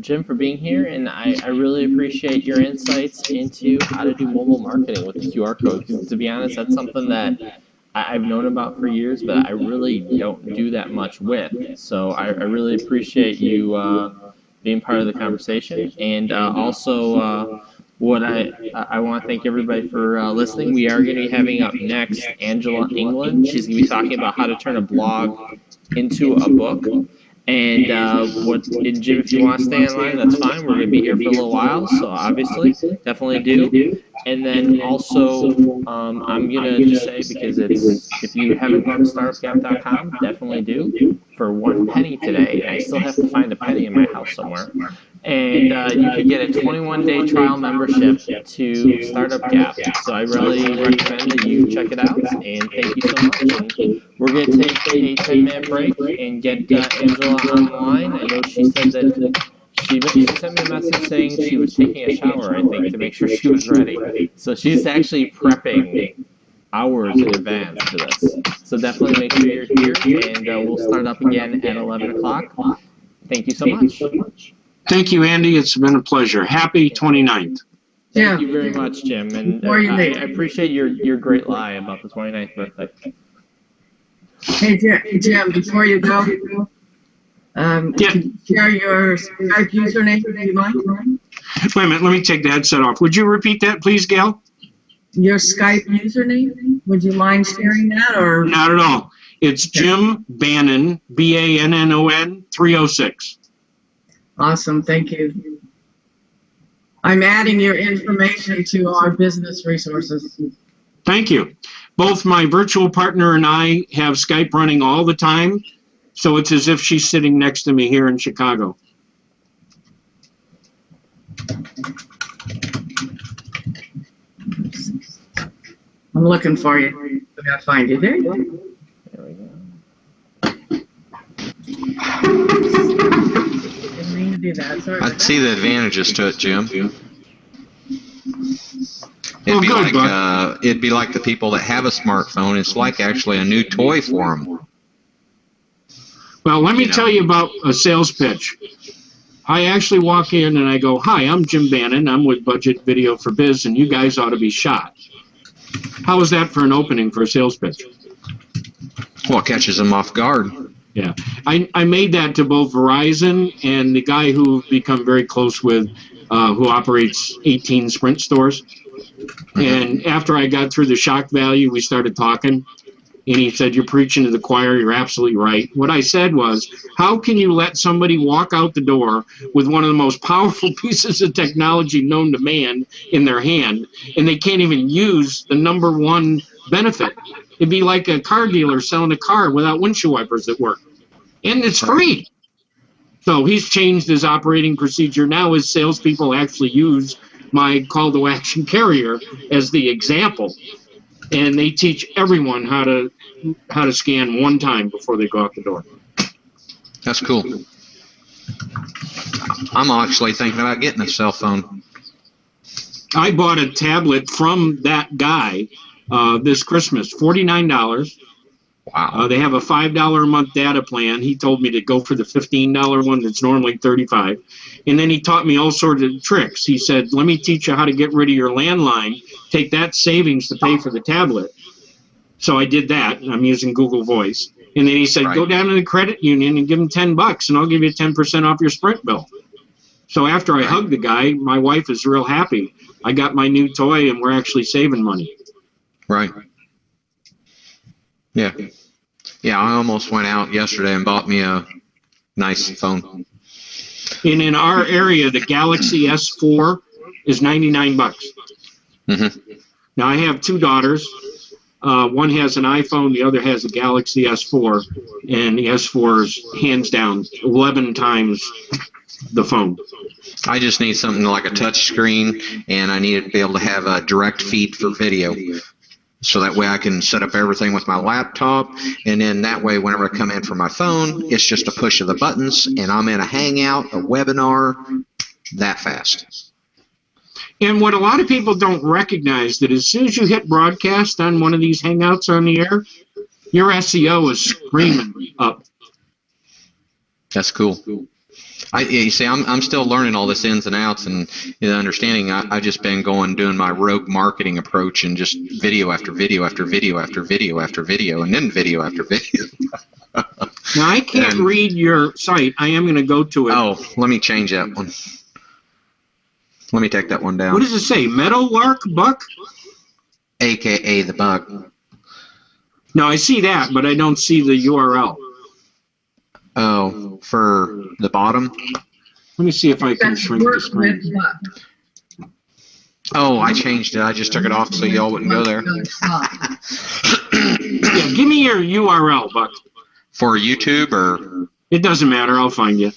Jim, for being here. And I really appreciate your insights into how to do mobile marketing with the QR code. 'Cause to be honest, that's something that I've known about for years, but I really don't do that much with. So I really appreciate you being part of the conversation. And also, what I want to thank everybody for listening. We are going to be having up next Angela England. She's going to be talking about how to turn a blog into a book. And Jim, if you want to stay online, that's fine. We're going to be here for a little while, so obviously, definitely do. And then also, I'm going to just say, because if you haven't gone to startupgap.com, definitely do. For 1 penny today, I still have to find a penny in my house somewhere. And you can get a 21-day trial membership to Startup Gap. So I really recommend that you check it out. And thank you so much. And we're going to take a 10-minute break and get Angela on the line. I know she said that she sent me a message saying she was taking a shower, I think, to make sure she was ready. So she's actually prepping hours in advance for this. So definitely make sure you're here, and we'll start up again at 11 o'clock. Thank you so much. Thank you, Andy. It's been a pleasure. Happy 29th. Thank you very much, Jim. And I appreciate your great lie about the 29th birthday. Hey, Jim, before you go, can you share your Skype username if you like? Wait a minute. Let me take the headset off. Would you repeat that, please, Gail? Your Skype username? Would you mind sharing that? Or Not at all. It's Jim Bannon, Bannon 306. Awesome, thank you. I'm adding your information to our business resources. Thank you. Both my virtual partner and I have Skype running all the time, so it's as if she's sitting next to me here in Chicago. I'm looking for you. I gotta find you. There you go. There we go. Didn't mean to do that. Sorry. I'd see the advantages to it, Jim. It'd be like the people that have a smartphone. It's like actually a new toy for them. Well, let me tell you about a sales pitch. I actually walk in and I go, "Hi, I'm Jim Bannon. I'm with Budget Video for Biz, and you guys ought to be shot." How is that for an opening for a sales pitch? Well, it catches them off guard. Yeah, I made that to both Verizon and the guy who we've become very close with, who operates 18 Sprint stores. And after I got through the shock value, we started talking. And he said, "You're preaching to the choir. You're absolutely right." What I said was, how can you let somebody walk out the door with one of the most powerful pieces of technology known to man in their hand, and they can't even use the #1 benefit? It'd be like a car dealer selling a car without windshield wipers that work. And it's free. So he's changed his operating procedure. Now his salespeople actually use my call to action carrier as the example, and they teach everyone how to scan one time before they go out the door. That's cool. I'm actually thinking about getting a cell phone. I bought a tablet from that guy this Christmas, $49. Wow. They have a $5 a month data plan. He told me to go for the $15 one that's normally $35. And then he taught me all sorts of tricks. He said, let me teach you how to get rid of your landline. Take that savings to pay for the tablet. So I did that. I'm using Google Voice. And then he said, Right. go down to the credit union and give them $10 and I'll give you 10% off your Sprint bill. So after I hugged the guy, my wife is real happy. I got my new toy and we're actually saving money. Right. Yeah. Yeah, I almost went out yesterday and bought me a nice phone. And in our area, the Galaxy S4 is $99. Mm-hmm. Now, I have two daughters. One has an iPhone, the other has a Galaxy S4, and the S4 is hands down 11 times the phone. I just need something like a touch screen, and I need to be able to have a direct feed for video. So that way I can set up everything with my laptop, and then that way whenever I come in from my phone, it's just a push of the buttons, and I'm in a hangout, a webinar, that fast. And what a lot of people don't recognize that as soon as you hit broadcast on one of these hangouts on the air, your SEO is screaming up. That's cool. You see, I'm still learning all this ins and outs and understanding. I've just been doing my rogue marketing approach and just video after video after video after video after video and then video after video. Now, I can't read your site. I am going to go to it. Oh, let me change that one. Let me take that one down. What does it say? Meadowlark Buck? AKA the Buck. No, I see that, but I don't see the URL. Oh, for the bottom? Let me see if I can shrink the screen. Oh, I changed it. I just took it off so y'all wouldn't go there. Yeah, give me your URL, Buck. For YouTube or? It doesn't matter. I'll find you.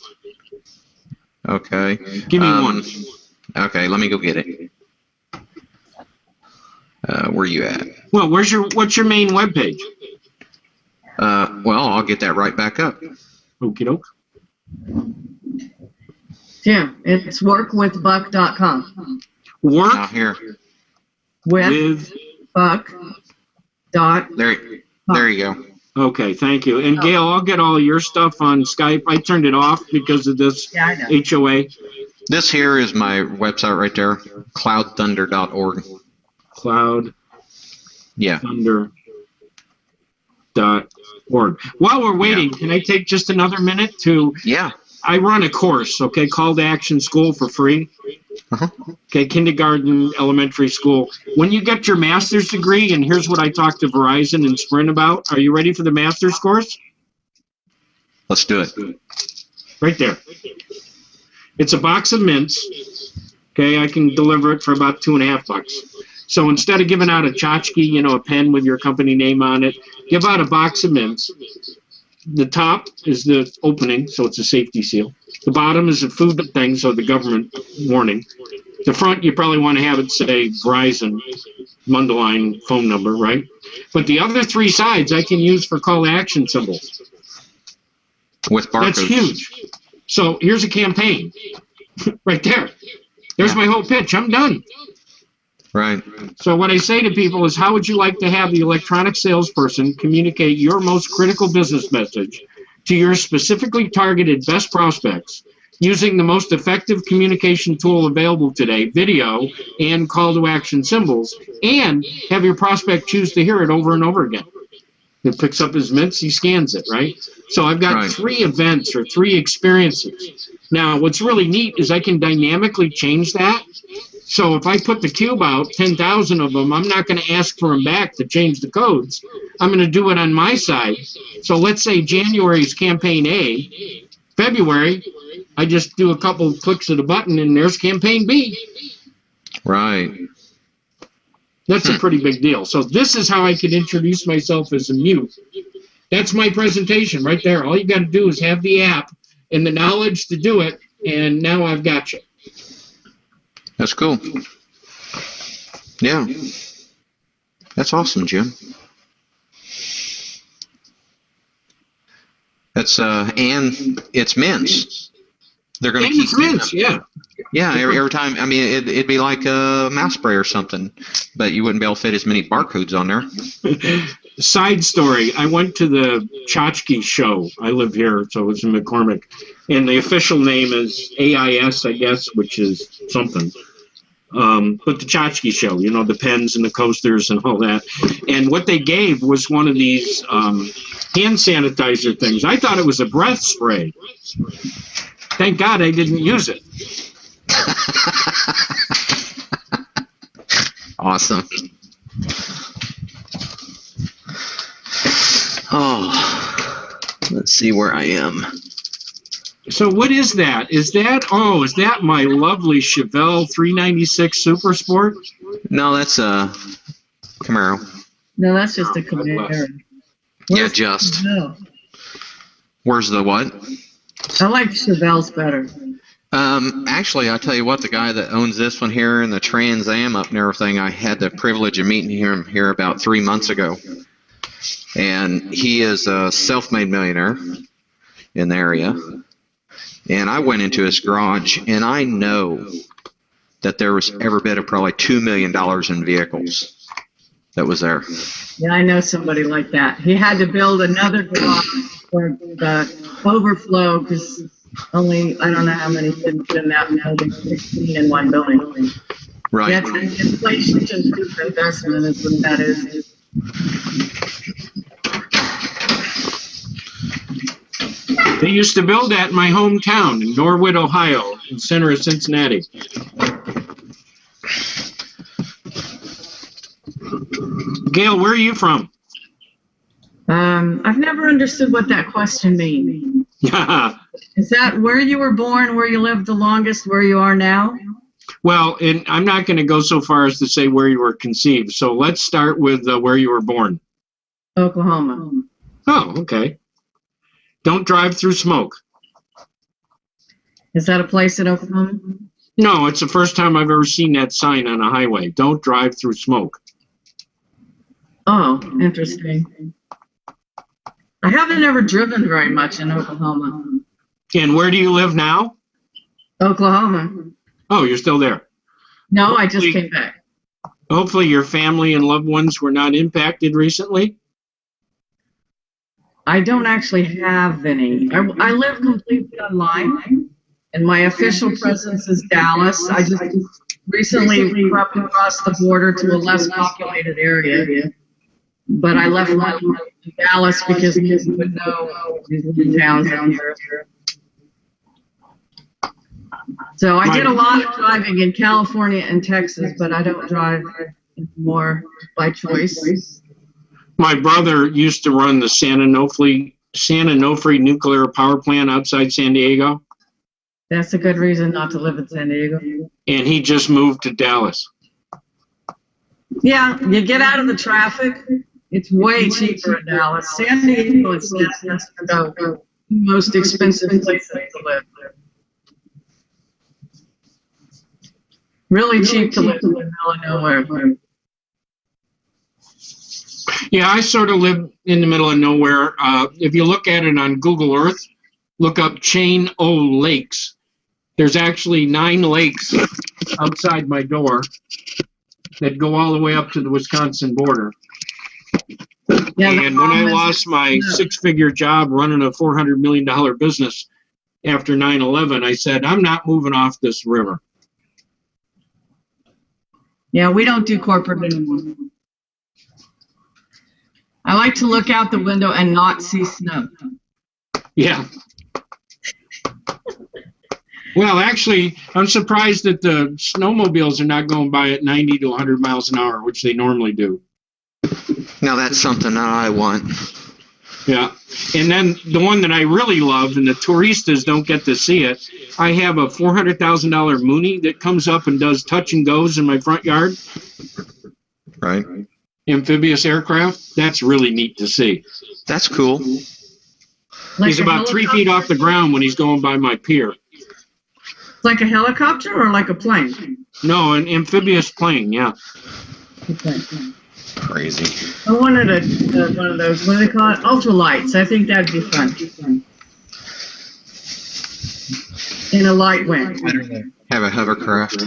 Okay. Give me one. Okay, let me go get it. Where you at? Well, what's your main webpage? Well, I'll get that right back up. Okie doke. Jim, it's workwithbuck.com. Work Now here. With Buck. Dot. There you go. Okay, thank you. And Gail, I'll get all your stuff on Skype. I turned it off because of this HOA. This here is my website right there, cloudthunder.org. Cloud. Yeah. Thunder.org. While we're waiting, can I take just another minute to? Yeah. I run a course, okay, Call to Action School for free. Uh-huh. Okay, kindergarten, elementary school. When you get your master's degree, and here's what I talked to Verizon and Sprint about. Are you ready for the master's course? Let's do it. Right there. It's a box of mints. Okay, I can deliver it for about $2.50. So instead of giving out a tchotchke, a pen with your company name on it, give out a box of mints. The top is the opening, so it's a safety seal. The bottom is a food thing, so the government warning. The front, you probably want to have it say Verizon, Mundelein phone number, right? But the other three sides I can use for call to action symbols. With barcodes. That's huge. So here's a campaign right there. There's my whole pitch. I'm done. Right. So what I say to people is, how would you like to have the electronic salesperson communicate your most critical business message to your specifically targeted best prospects using the most effective communication tool available today, video and call to action symbols, and have your prospect choose to hear it over and over again? He picks up his mints, he scans it, right? So I've got 3 events or 3 experiences. Now, what's really neat is I can dynamically change that. So if I put the cube out, 10,000 of them, I'm not going to ask for them back to change the codes. I'm going to do it on my side. So let's say January is campaign A. February, I just do a couple of clicks of the button and there's campaign B. Right. That's a pretty big deal. So this is how I could introduce myself as a mute. That's my presentation right there. All you got to do is have the app and the knowledge to do it, and now I've got you. That's cool. Yeah. That's awesome, Jim. That's and it's mints. They're going to keep mints, yeah. Yeah, every time. I mean, it'd be like a mouse spray or something, but you wouldn't be able to fit as many barcodes on there. Side story, I went to the Tchotchke show. I live here, so it's in McCormick. And the official name is AIS, I guess, which is something. But the Tchotchke show, you know, the pens and the coasters and all that. And what they gave was one of these hand sanitizer things. I thought it was a breath spray. Thank God I didn't use it. Awesome. Oh, let's see where I am. So what is that? Is that my lovely Chevelle 396 Super Sport? No, that's a Camaro. No, that's just a Camaro. Yeah, just. No. Where's the what? I like Chevelle's better. Actually, I'll tell you what, the guy that owns this one here and the Trans Am up and everything, I had the privilege of meeting him here about 3 months ago. And he is a self-made millionaire in the area. And I went into his garage, and I know that there was every bit of probably $2 million in vehicles that was there. Yeah, I know somebody like that. He had to build another garage for the overflow because only, I don't know how many fit in that building, 16 in one building. Right. That's inflation-proof investment is what that is. They used to build that in my hometown in Norwood, Ohio, in the center of Cincinnati. Gail, where are you from? I've never understood what that question means. Yeah. Is that where you were born, where you lived the longest, where you are now? Well, and I'm not going to go so far as to say where you were conceived. So let's start with where you were born. Oklahoma. Oh, okay. Don't drive through smoke. Is that a place in Oklahoma? No, it's the first time I've ever seen that sign on a highway. Don't drive through smoke. Oh, interesting. I haven't ever driven very much in Oklahoma. And where do you live now? Oklahoma. Oh, you're still there. No, I just came back. Hopefully your family and loved ones were not impacted recently. I don't actually have any. I live completely online, and my official presence is Dallas. I just recently crept across the border to a less populated area, but I left my Dallas because people would know these towns down here. So I did a lot of driving in California and Texas, but I don't drive anymore by choice. My brother used to run the San Onofre nuclear power plant outside San Diego. That's a good reason not to live in San Diego. And he just moved to Dallas. Yeah, you get out of the traffic. It's way cheaper in Dallas. San Diego is the most expensive place to live. Really cheap to live in the middle of nowhere. Yeah, I sort of live in the middle of nowhere. If you look at it on Google Earth, look up Chain O Lakes. There's actually 9 lakes outside my door that go all the way up to the Wisconsin border. Yeah, and when I lost my 6-figure job running a $400 million business after 9/11, I said, I'm not moving off this river. Yeah, we don't do corporate anymore. I like to look out the window and not see snow. Yeah. Well, actually, I'm surprised that the snowmobiles are not going by at 90 to 100 miles an hour, which they normally do. Now that's something that I want. Yeah. And then the one that I really love, and the touristas don't get to see it, I have a $400,000 Mooney that comes up and does touch and goes in my front yard. Right. Amphibious aircraft. That's really neat to see. That's cool. Like He's a about 3 feet off the ground when he's going by my pier. Like a helicopter or like a plane? No, an amphibious plane, yeah. Okay. Crazy. I wanted one of those, what do they call it? Ultralights. I think that'd be fun. In a light wind. Have a hovercraft.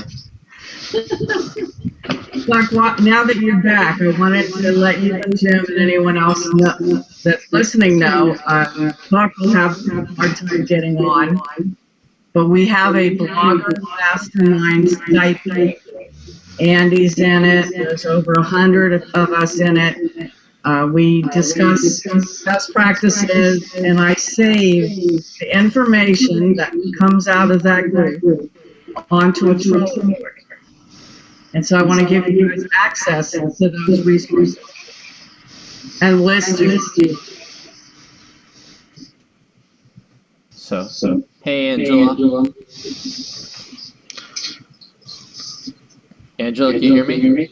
Like now that you're back, I wanted to let you, Jim, and anyone else that's listening know, Buck will have a hard time getting on, but we have a blogger mastermind SKYPE. Andy's in it. There's over 100 of us in it. We discuss best practices, and I save the information that comes out of that group onto a Trello board. And so I want to give you guys access to those resources and list you. So, hey, Angela. Angela, can you hear me?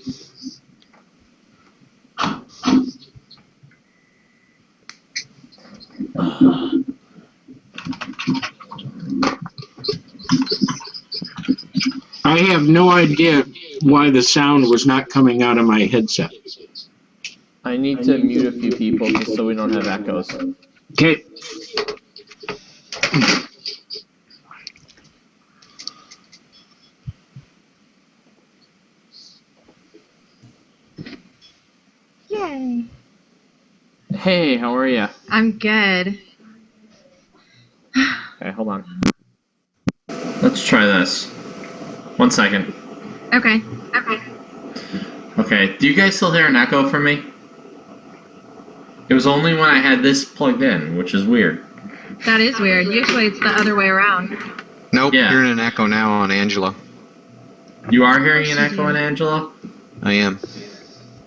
I have no idea why the sound was not coming out of my headset. I need to mute a few people just so we don't have echoes. Okay. Yay. Hey, how are you? I'm good. Okay, hold on. Let's try this. 1 second. Okay. Okay, do you guys still hear an echo from me? It was only when I had this plugged in, which is weird. That is weird. Usually it's the other way around. Nope, Yeah. hearing an echo now on Angela. You are hearing an echo in Angela? I am.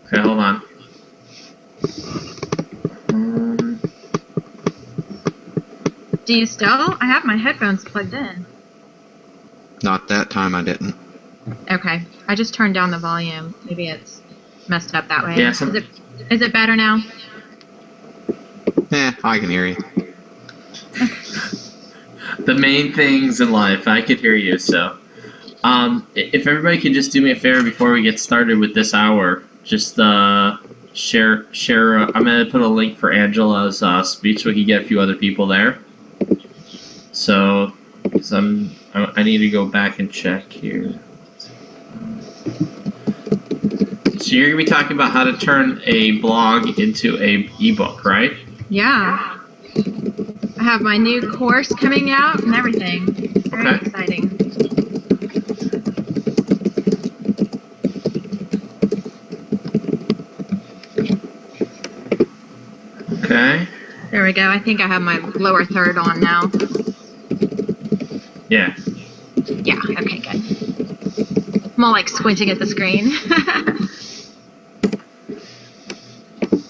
Okay, hold on. Do you still? I have my headphones plugged in. Not that time I didn't. Okay. I just turned down the volume. Maybe it's messed up that way. Yeah, Is it better now? I can hear you. The main things in life, I could hear you, so. If everybody could just do me a favor before we get started with this hour, just share. I'm gonna put a link for Angela's speech so we can get a few other people there. So, I need to go back and check here. So you're gonna be talking about how to turn a blog into a ebook, right? Yeah. I have my new course coming out and everything. Very Okay. exciting. Okay. There we go. I think I have my lower third on now. Yeah. Yeah, okay, good. I'm all like squinting at the screen.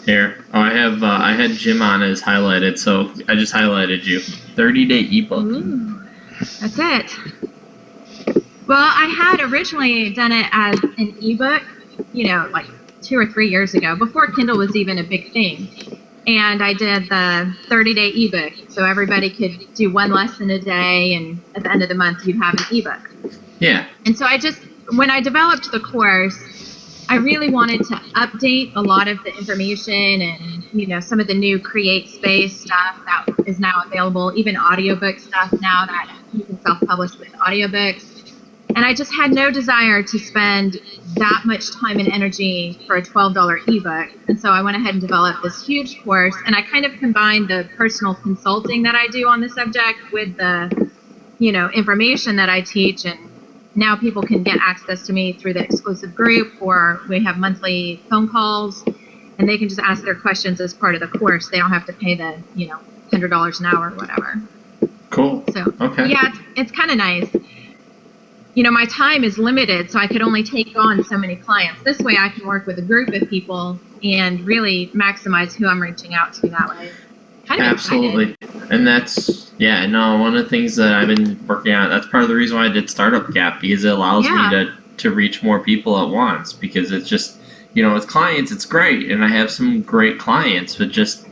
Here. Oh, I had Jim on as highlighted, so I just highlighted you. 30-day ebook. Ooh, that's it. Well, I had originally done it as an ebook, like 2 or 3 years ago, before Kindle was even a big thing. And I did the 30-day ebook, so everybody could do one lesson a day, and at the end of the month, you'd have an ebook. Yeah. And so when I developed the course, I really wanted to update a lot of the information and, some of the new Create Space stuff that is now available, even audiobook stuff now that you can self-publish with audiobooks. And I just had no desire to spend that much time and energy for a $12 ebook. And so I went ahead and developed this huge course, and I kind of combined the personal consulting that I do on the subject with the, information that I teach. And now people can get access to me through the exclusive group, or we have monthly phone calls, and they can just ask their questions as part of the course. They don't have to pay the, $100 an hour or whatever. Cool. So, okay. Yeah, it's kind of nice. My time is limited, so I could only take on so many clients. This way I can work with a group of people and really maximize who I'm reaching out to that way. Kind of Absolutely. excited. And that's, one of the things that I've been working on. That's part of the reason why I did Startup Gap, because it allows me to reach more people at once, because it's just, with clients, it's great. And I have some great clients, but just,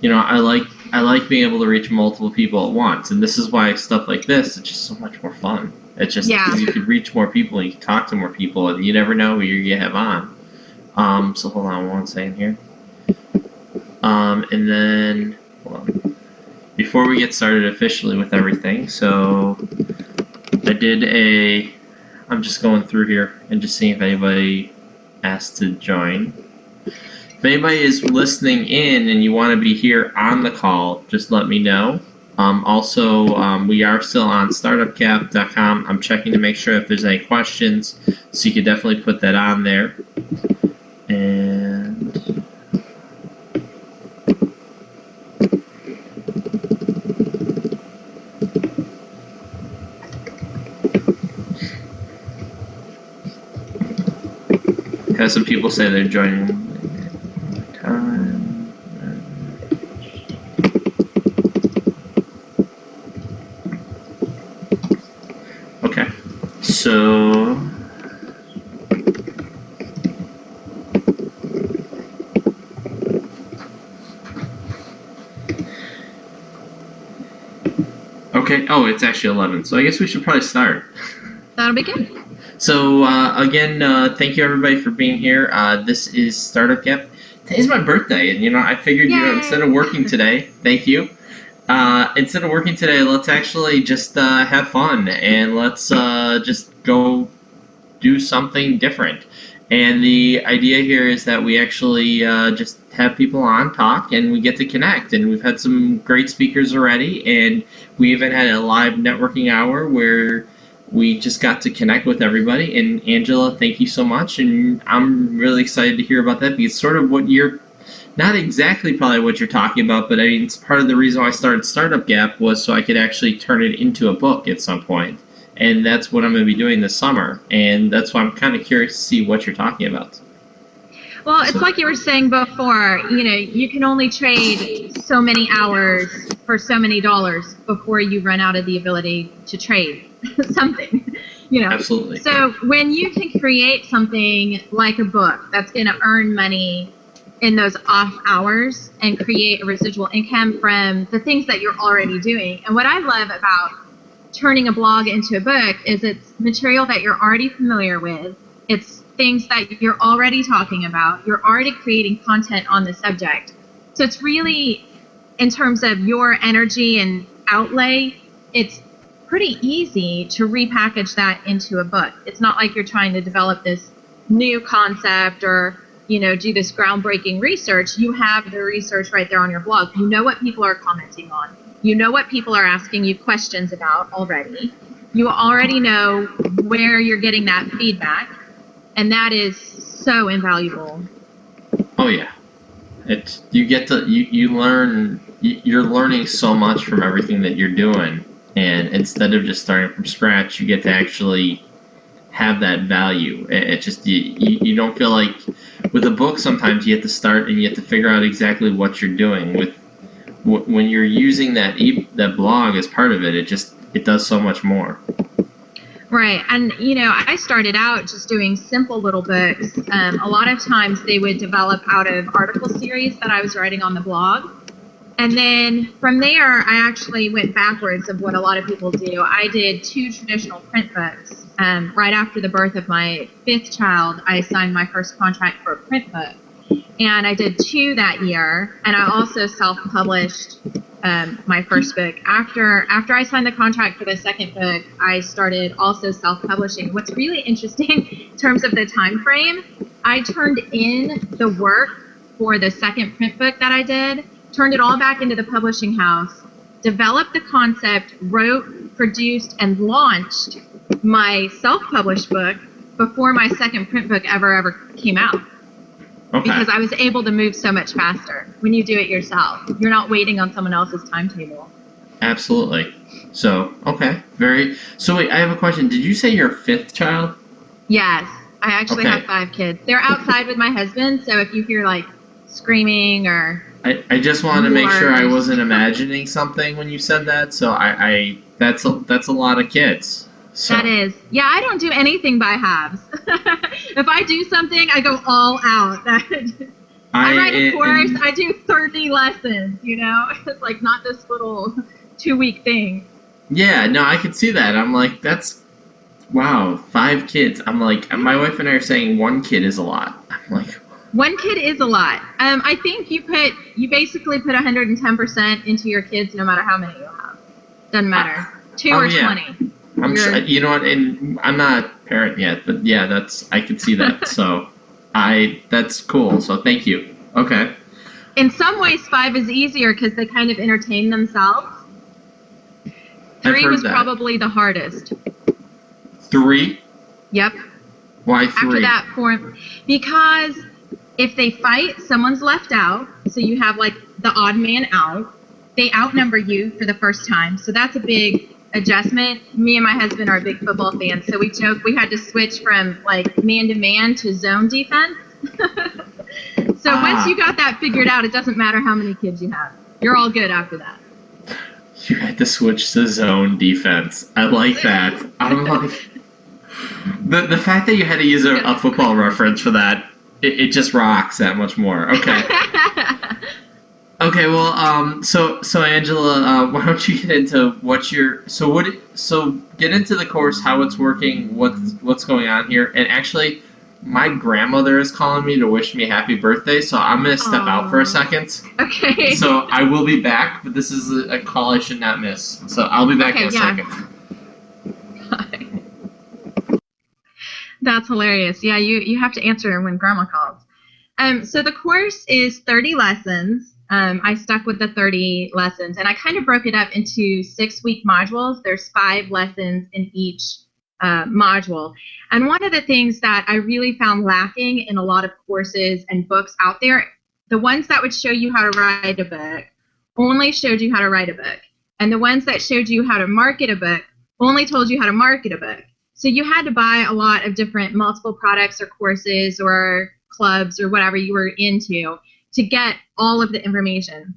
I like I like being able to reach multiple people at once, and this is why stuff like this is just so much more fun. It's just because you could reach more people, and you can talk to more people, and you never know who you have on. So hold on one second here. And then, hold on. Before we get started officially with everything, so I'm just going through here and just seeing if anybody asked to join. If anybody is listening in and you want to be here on the call, just let me know. Also, we are still on startupcap.com. I'm checking to make sure if there's any questions, so you could definitely put that on there. And have some people say they're joining. Okay, so okay. Oh, it's actually 11. So I guess we should probably start. That'll be good. So again, thank you everybody for being here. This is Startup Gap. Today's my birthday, and I figured instead of working today, thank you. Instead of working today, let's actually just have fun and let's just go do something different. And the idea here is that we actually just have people on, talk, and we get to connect. And we've had some great speakers already, and we even had a live networking hour where we just got to connect with everybody. And Angela, thank you so much. And I'm really excited to hear about that, because sort of what you're, not exactly probably what you're talking about, but I mean, it's part of the reason why I started Startup Gap was so I could actually turn it into a book at some point. And that's what I'm going to be doing this summer. And that's why I'm kind of curious to see what you're talking about. Well, it's like you were saying before, you can only trade so many hours for so many dollars before you run out of the ability to trade something, Absolutely. So when you can create something like a book that's going to earn money in those off hours and create a residual income from the things that you're already doing. And what I love about turning a blog into a book is it's material that you're already familiar with. It's things that you're already talking about. You're already creating content on the subject. So it's really, in terms of your energy and outlay, it's pretty easy to repackage that into a book. It's not like you're trying to develop this new concept or do this groundbreaking research. You have the research right there on your blog. You know what people are commenting on. You know what people are asking you questions about already. You already know where you're getting that feedback, and that is so invaluable. Oh yeah, you learn. You're learning so much from everything that you're doing, and instead of just starting from scratch, you get to actually have that value. It just you don't feel like with a book sometimes you have to start and you have to figure out exactly what you're doing. With when you're using that blog as part of it, it does so much more. Right, and I started out just doing simple little books. A lot of times they would develop out of article series that I was writing on the blog. And then from there, I actually went backwards of what a lot of people do. I did 2 traditional print books. Right after the birth of my 5th child, I signed my first contract for a print book. And I did 2 that year. And I also self-published my first book. After I signed the contract for the second book, I started also self-publishing. What's really interesting in terms of the time frame, I turned in the work for the second print book that I did, turned it all back into the publishing house, developed the concept, wrote, produced, and launched my self-published book before my second print book ever came out. Okay. Because I was able to move so much faster when you do it yourself. You're not waiting on someone else's timetable. Absolutely. So, okay. So wait, I have a question. Did you say your 5th child? Yes. I actually have 5 kids. They're outside with my husband, so if you hear like screaming or I just wanted to make sure I wasn't imagining something when you said that. So that's a lot of kids. So. That is. Yeah, I don't do anything by halves. If I do something, I go all out. I write a course. I do 30 lessons. You know, it's like not this little 2-week thing. Yeah, no, I could see that. I'm like, that's wow, 5 kids. I'm like, my wife and I are saying 1 kid is a lot. I'm like, 1 kid is a lot. I think you basically put 110% into your kids, no matter how many you have. Doesn't matter. 2 or 20. I'm sure. You know what? And I'm not a parent yet, but yeah, I could see that. So, that's cool. So thank you. Okay. In some ways, 5 is easier because they kind of entertain themselves. 3 was probably the hardest. 3? Yep. Why 3? After that, because if they fight, someone's left out. So you have like the odd man out. They outnumber you for the first time. So that's a big adjustment. Me and my husband are big football fans. So we joke we had to switch from like man-to-man to zone defense. So once you got that figured out, it doesn't matter how many kids you have. You're all good after that. You had to switch to zone defense. I like that. I'm like, the fact that you had to use a football reference for that, it just rocks that much more. Okay. Okay. Well, so Angela, why don't you get into get into the course, how it's working, what's going on here, and actually, my grandmother is calling me to wish me happy birthday, so I'm going to step out for a second. Okay. So I will be back, but this is a call I should not miss. So I'll be back in a second. That's hilarious. Yeah, you have to answer when grandma calls. So the course is 30 lessons. I stuck with the 30 lessons, and I kind of broke it up into 6-week modules. There's 5 lessons in each module. And one of the things that I really found lacking in a lot of courses and books out there, the ones that would show you how to write a book only showed you how to write a book. And the ones that showed you how to market a book only told you how to market a book. So you had to buy a lot of different multiple products or courses or clubs or whatever you were into to get all of the information.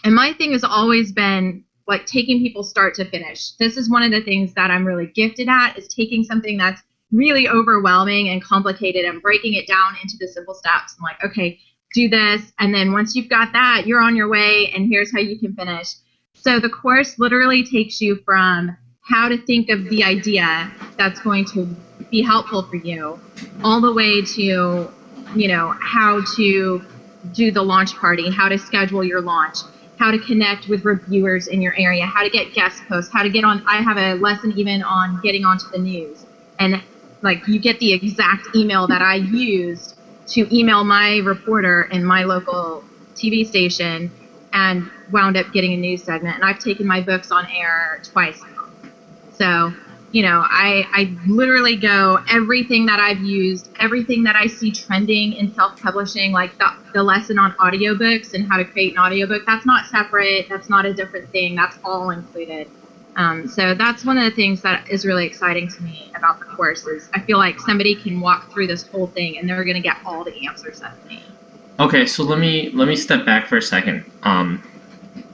And my thing has always been like taking people start to finish. This is one of the things that I'm really gifted at, is taking something that's really overwhelming and complicated and breaking it down into the simple steps. I'm like, okay, do this. And then once you've got that, you're on your way, and here's how you can finish. So the course literally takes you from how to think of the idea that's going to be helpful for you all the way to, how to do the launch party, how to schedule your launch, how to connect with reviewers in your area, how to get guest posts, how to get on. I have a lesson even on getting onto the news. And like you get the exact email that I used to email my reporter in my local TV station and wound up getting a news segment. And I've taken my books on air twice now. So, I literally go everything that I've used, everything that I see trending in self-publishing, like the lesson on audiobooks and how to create an audiobook, that's not separate. That's not a different thing. That's all included. So that's one of the things that is really exciting to me about the course is I feel like somebody can walk through this whole thing and they're going to get all the answers that they need. Okay, so let me step back for a second.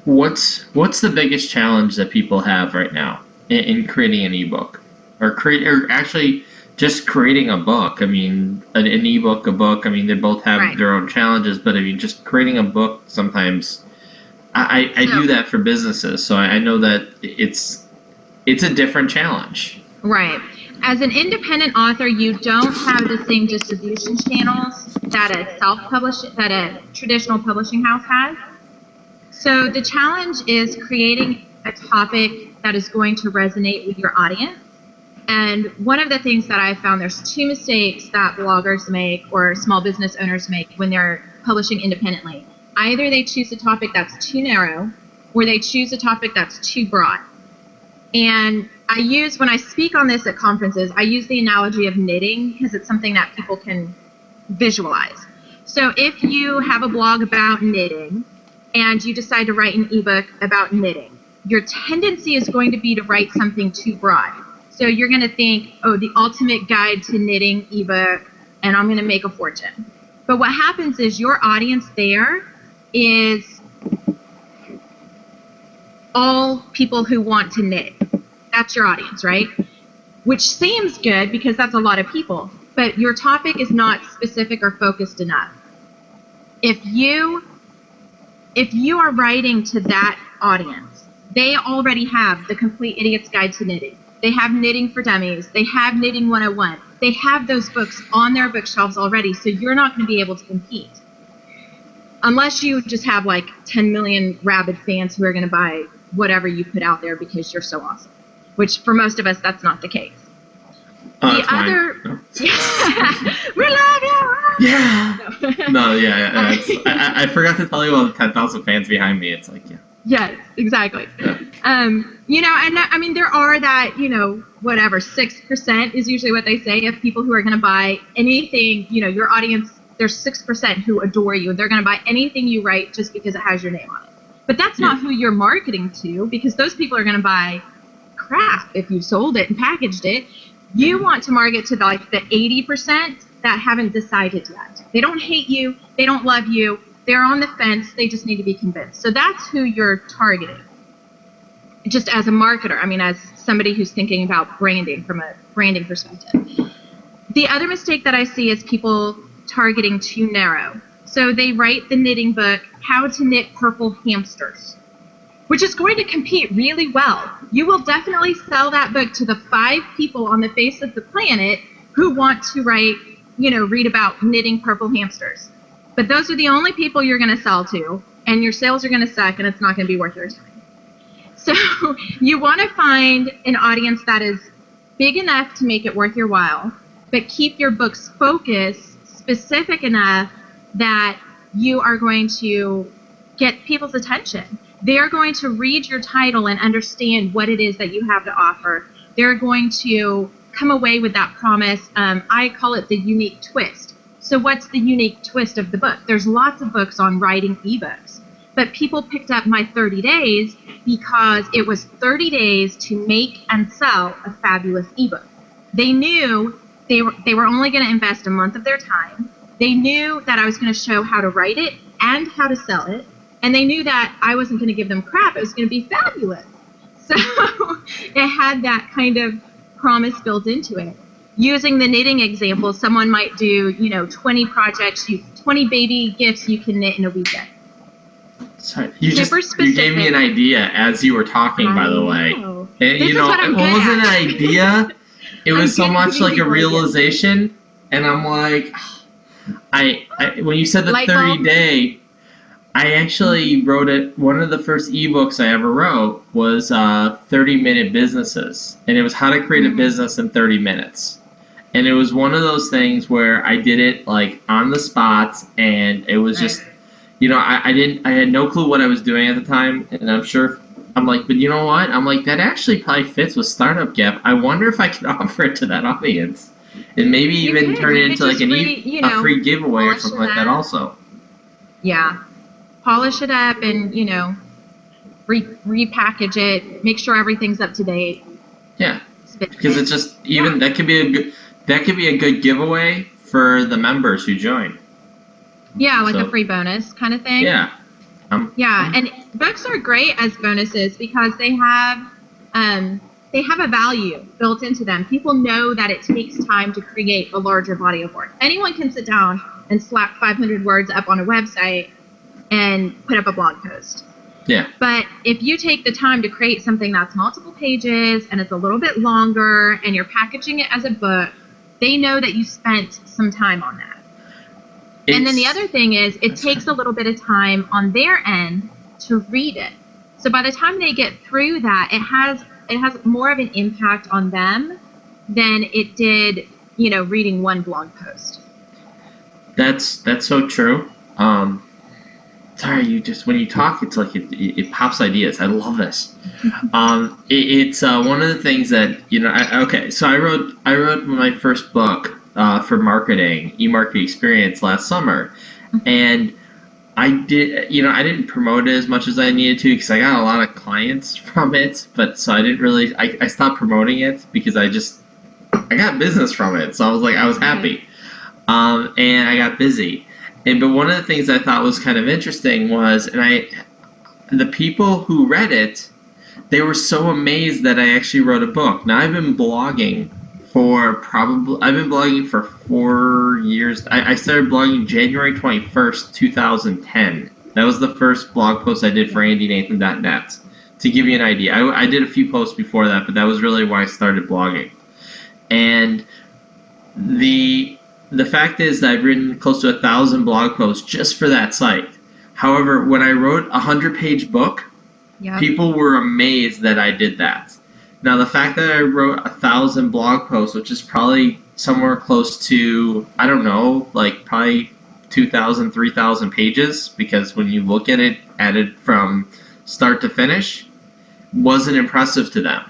What's the biggest challenge that people have right now in creating an ebook, or actually just creating a book? I mean, an ebook, a book. I mean, they both have their own challenges, but I mean, just creating a book sometimes. I do that for businesses, so I know that it's a different challenge. Right. As an independent author, you don't have the same distribution channels that a traditional publishing house has. So the challenge is creating a topic that is going to resonate with your audience. And one of the things that I found, there's 2 mistakes that bloggers make or small business owners make when they're publishing independently. Either they choose a topic that's too narrow, or they choose a topic that's too broad. And when I speak on this at conferences, I use the analogy of knitting because it's something that people can visualize. So if you have a blog about knitting and you decide to write an ebook about knitting, your tendency is going to be to write something too broad. So you're going to think, oh, the ultimate guide to knitting ebook, and I'm going to make a fortune. But what happens is your audience there is all people who want to knit. That's your audience, right? Which seems good because that's a lot of people, but your topic is not specific or focused enough. if you are writing to that audience, they already have The Complete Idiot's Guide to Knitting. They have Knitting for Dummies. They have Knitting 101. They have those books on their bookshelves already, so you're not going to be able to compete. Unless you just have like 10 million rabid fans who are going to buy whatever you put out there because you're so awesome. Which for most of us, that's not the case. The other, we love you. Yeah. No, yeah. I forgot to tell you about the 10,000 fans behind me. It's like, yeah. Yes, exactly. Yeah. You know, and I mean, there are that, you know, whatever, 6% is usually what they say of people who are going to buy anything, you know, your audience, there's 6% who adore you. They're going to buy anything you write just because it has your name on it. But that's not who you're marketing to, because those people are going to buy crap if you sold it and packaged it. You want to market to like the 80% that haven't decided yet. They don't hate you. They don't love you. They're on the fence. They just need to be convinced. So that's who you're targeting. Just as a marketer, I mean, as somebody who's thinking about branding from a branding perspective. The other mistake that I see is people targeting too narrow. So they write the knitting book, How to Knit Purple Hamsters, which is going to compete really well. You will definitely sell that book to the 5 people on the face of the planet who want to write, you know, read about knitting purple hamsters. But those are the only people you're going to sell to, and your sales are going to suck, and it's not going to be worth your time. So you want to find an audience that is big enough to make it worth your while, but keep your book's focus specific enough that you are going to get people's attention. They're going to read your title and understand what it is that you have to offer. They're going to come away with that promise. I call it the unique twist. So what's the unique twist of the book? There's lots of books on writing ebooks, but people picked up my 30 days because it was 30 days to make and sell a fabulous ebook. They knew they were only going to invest a month of their time. They knew that I was going to show how to write it and how to sell it. And they knew that I wasn't going to give them crap. It was going to be fabulous. So it had that kind of promise built into it. Using the knitting example, someone might do, you know, 20 projects, 20 baby gifts you can knit in a weekend. Sorry, you gave me an idea as you were talking, by the way. And, you know, it wasn't an idea. It was so much like a realization. And I'm like, when you said the 30-day, I actually wrote it. One of the first ebooks I ever wrote was 30-minute businesses, and it was how to create a business in 30 minutes. And it was one of those things where I did it like on the spot, and it was just, you know, I had no clue what I was doing at the time, and I'm like, but you know what? I'm like, that actually probably fits with Startup Gap. I wonder if I could offer it to that audience, and maybe even turn it into like a free giveaway or something like that also. Yeah. Polish it up and, you know, repackage it, make sure everything's up to date. Yeah, because it's just that could be a good giveaway for the members who join. Yeah, like a free bonus kind of thing. Yeah. And books are great as bonuses because they have a value built into them. People know that it takes time to create a larger body of work. Anyone can sit down and slap 500 words up on a website and put up a blog post. Yeah. But if you take the time to create something that's multiple pages and it's a little bit longer and you're packaging it as a book, they know that you spent some time on that. And then the other thing is it takes a little bit of time on their end to read it. So by the time they get through that, it has more of an impact on them than it did, you know, reading one blog post. That's so true. Sorry, when you talk, it's like it pops ideas. I love this. It's one of the things that, you know. So I wrote my first book for marketing, eMarketing Experience last summer, and I didn't promote it as much as I needed to because I got a lot of clients from it. But so I didn't really. I stopped promoting it because I got business from it. So I was happy, and I got busy. But one of the things I thought was kind of interesting was, the people who read it, they were so amazed that I actually wrote a book. Now I've been blogging For probably, I've been blogging for 4 years. I started blogging January 21st, 2010. That was the first blog post I did for andynathan.net. To give you an idea, I did a few posts before that, but that was really why I started blogging. And the fact is that I've written close to 1,000 blog posts just for that site. However, when I wrote a 100-page book, Yep. people were amazed that I did that. Now, the fact that I wrote 1,000 blog posts, which is probably somewhere close to, I don't know, like probably 2,000, 3,000 pages, because when you look at it from start to finish, wasn't impressive to them.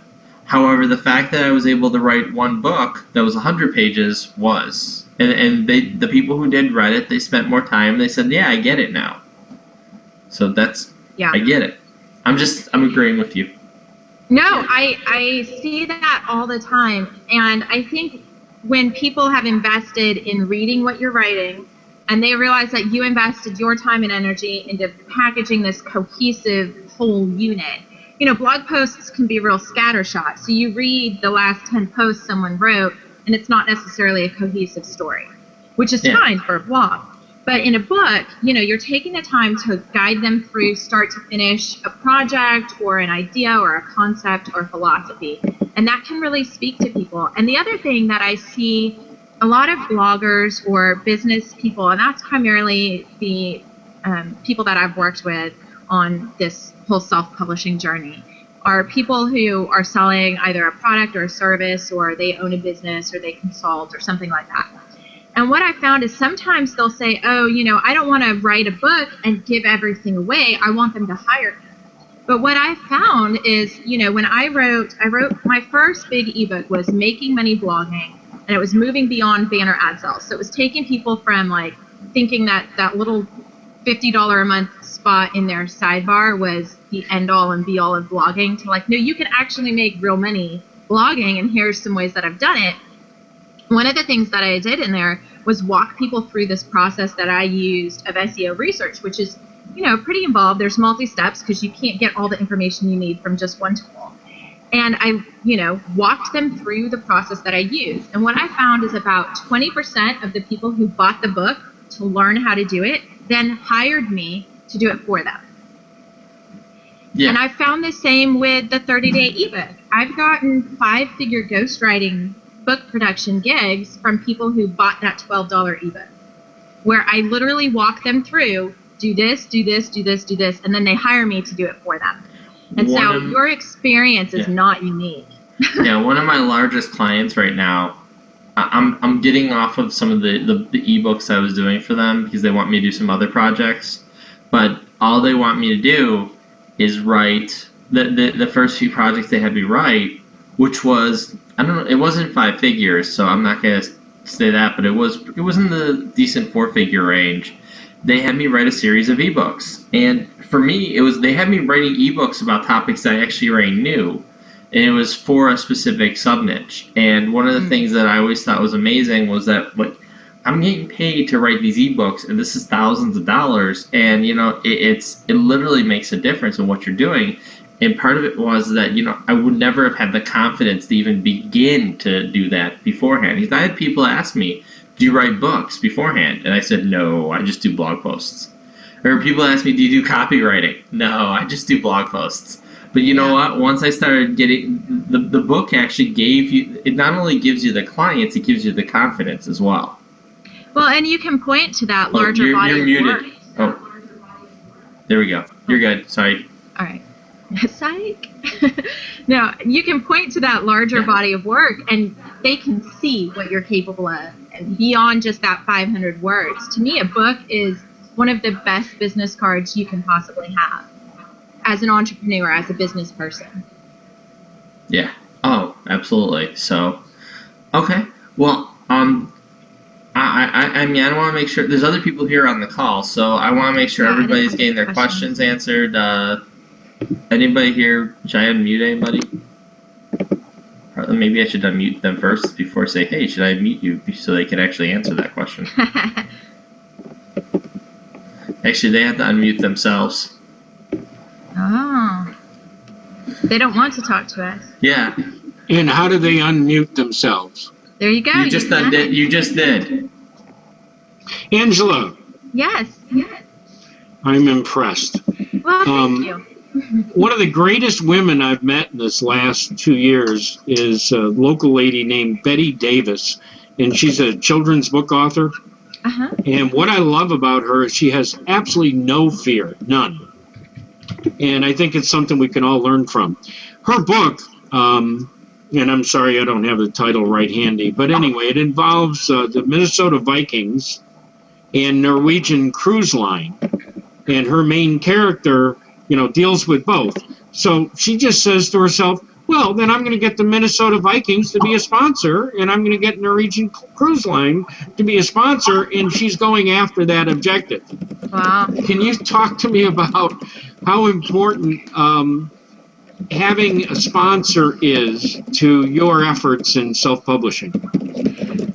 However, the fact that I was able to write one book that was 100 pages was. And the people who did read it, they spent more time. They said, yeah, I get it now. So that's, Yeah. I get it. I'm agreeing with you. No, I see that all the time. And I think when people have invested in reading what you're writing, and they realize that you invested your time and energy into packaging this cohesive whole unit. You know, blog posts can be real scattershot. So you read the last 10 posts someone wrote, and it's not necessarily a cohesive story, which is fine for a blog. But in a book, you know, you're taking the time to guide them through start to finish a project or an idea or a concept or philosophy. And that can really speak to people. And the other thing that I see a lot of bloggers or business people, and that's primarily the people that I've worked with on this whole self-publishing journey, are people who are selling either a product or a service, or they own a business, or they consult, or something like that. And what I found is sometimes they'll say, oh, you know, I don't want to write a book and give everything away. I want them to hire me. But what I found is, you know, when I wrote my first big ebook was Making Money Blogging, and it was moving beyond banner ad sales. So it was taking people from like thinking that little $50 a month spot in their sidebar was the end all and be all of blogging to like, no, you can actually make real money blogging, and here's some ways that I've done it. One of the things that I did in there was walk people through this process that I used of SEO research, which is, you know, pretty involved. There's multi-steps because you can't get all the information you need from just one tool. And I, you know, walked them through the process that I used. And what I found is about 20% of the people who bought the book to learn how to do it then hired me to do it for them. Yeah. And I found the same with the 30-day ebook. I've gotten 5-figure ghostwriting book production gigs from people who bought that $12 ebook, where I literally walk them through, do this, do this, do this, do this, and then they hire me to do it for them. And so your experience is not unique. Yeah, one of my largest clients right now, I'm getting off of some of the ebooks I was doing for them because they want me to do some other projects, but all they want me to do is write the first few projects they had me write, which was, I don't know, it wasn't 5 figures, so I'm not gonna say that, but it was in the decent 4-figure range. They had me write a series of ebooks, and for me, they had me writing ebooks about topics that I actually already knew, and it was for a specific sub-niche. And one of the things that I always thought was amazing was that, like, I'm getting paid to write these ebooks, and this is thousands of dollars, and you know, it literally makes a difference in what you're doing. And part of it was that, you know, I would never have had the confidence to even begin to do that beforehand. Because I had people ask me, do you write books beforehand? And I said, no, I just do blog posts. Or people ask me, do you do copywriting? No, I just do blog posts. But you know what? Once I started getting, the book actually gave you, it not only gives you the clients, it gives you the confidence as well. Well, and you can point to that larger body you're of work. muted. Oh, there we go. You're good. Sorry. All right. Psych. No, you can point to that larger body of work, and they can see what you're capable of, and beyond just that 500 words. To me, a book is one of the best business cards you can possibly have as an entrepreneur, as a business person. Yeah. Oh, absolutely. So, okay. Well, I mean, I want to make sure there's other people here on the call, so I want to make sure everybody's getting their questions answered. Anybody here? Should I unmute anybody? Maybe I should unmute them first before I say, hey, should I unmute you, so they can actually answer that question. Actually, they have to unmute themselves. Oh. They don't want to talk to us. Yeah. And how do they unmute themselves? There you go. You just did. You just did. Angela, Yes. I'm impressed. Well, thank you. One of the greatest women I've met in this last 2 years is a local lady named Betty Davis, and she's a children's book author. Uh-huh. And what I love about her is she has absolutely no fear, none. And I think it's something we can all learn from. Her book, and I'm sorry I don't have the title right handy, but anyway, it involves the Minnesota Vikings and Norwegian Cruise Line. And her main character, deals with both. So she just says to herself, well, then I'm going to get the Minnesota Vikings to be a sponsor, and I'm going to get Norwegian Cruise Line to be a sponsor, and she's going after that objective. Wow. Can you talk to me about how important having a sponsor is to your efforts in self-publishing?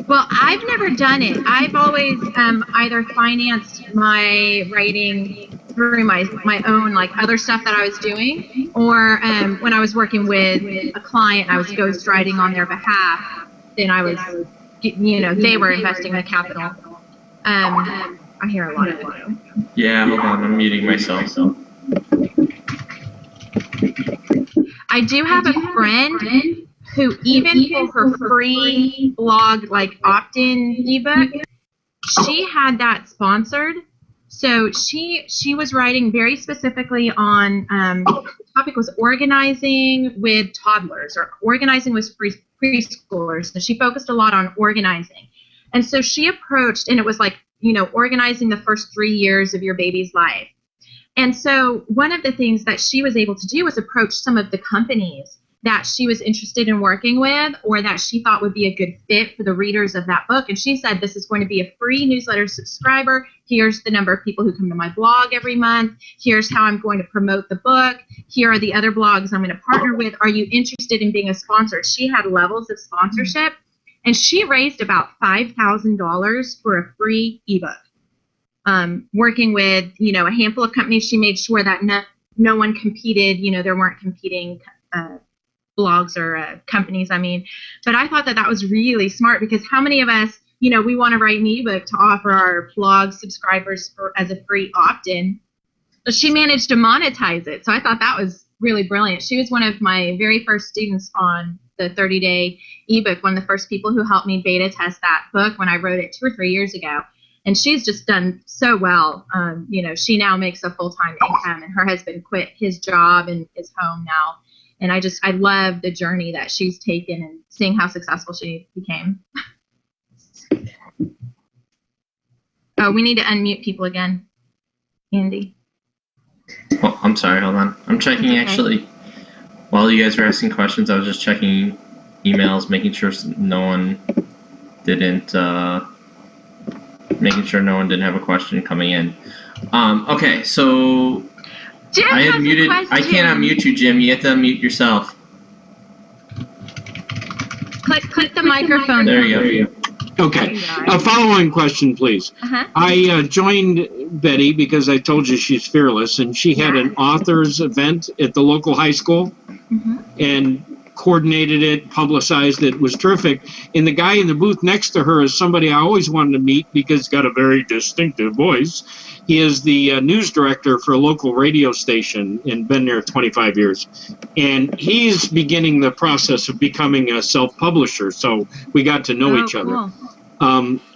Well, I've never done it. I've always either financed my writing through my own, like, other stuff that I was doing, or when I was working with a client, I was ghostwriting on their behalf. Then I was, they were investing the capital. I hear a lot of it. Yeah, hold on. I'm muting myself. I do have a friend who, even for her free blog, like opt-in ebook, she had that sponsored. So she was writing very specifically on, the topic was organizing with toddlers, or organizing with preschoolers. So she focused a lot on organizing. And so she approached, and it was like, organizing the first 3 years of your baby's life. And so one of the things that she was able to do was approach some of the companies that she was interested in working with, or that she thought would be a good fit for the readers of that book. And she said, this is going to be a free newsletter subscriber. Here's the number of people who come to my blog every month. Here's how I'm going to promote the book. Here are the other blogs I'm going to partner with. Are you interested in being a sponsor? She had levels of sponsorship, and she raised about $5,000 for a free ebook. Working with, a handful of companies, she made sure that no one competed, there weren't competing blogs or companies, but I thought that was really smart, because how many of us, we want to write an ebook to offer our blog subscribers as a free opt-in, but she managed to monetize it. So I thought that was really brilliant. She was one of my very first students on the 30-day ebook, one of the first people who helped me beta test that book when I wrote it 2 or 3 years ago. And she's just done so well. She now makes a full-time income, and her husband quit his job and is home now. And I love the journey that she's taken and seeing how successful she became. Oh, we need to unmute people again. Andy. Oh, I'm sorry, hold on. I'm checking, okay. Actually. While you guys were asking questions, I was just checking emails, making sure no one didn't have a question coming in. Okay, so Jim I had muted. I can't unmute you, Jim. You have to unmute yourself. Click the microphone. There you go. Okay. A follow-on question, please. I joined Betty because I told you she's fearless, and she had an authors event at the local high school, and coordinated it, publicized it, was terrific. And the guy in the booth next to her is somebody I always wanted to meet because he's got a very distinctive voice. He is the news director for a local radio station and been there 25 years. And he's beginning the process of becoming a self-publisher, so we got to know each other. Cool.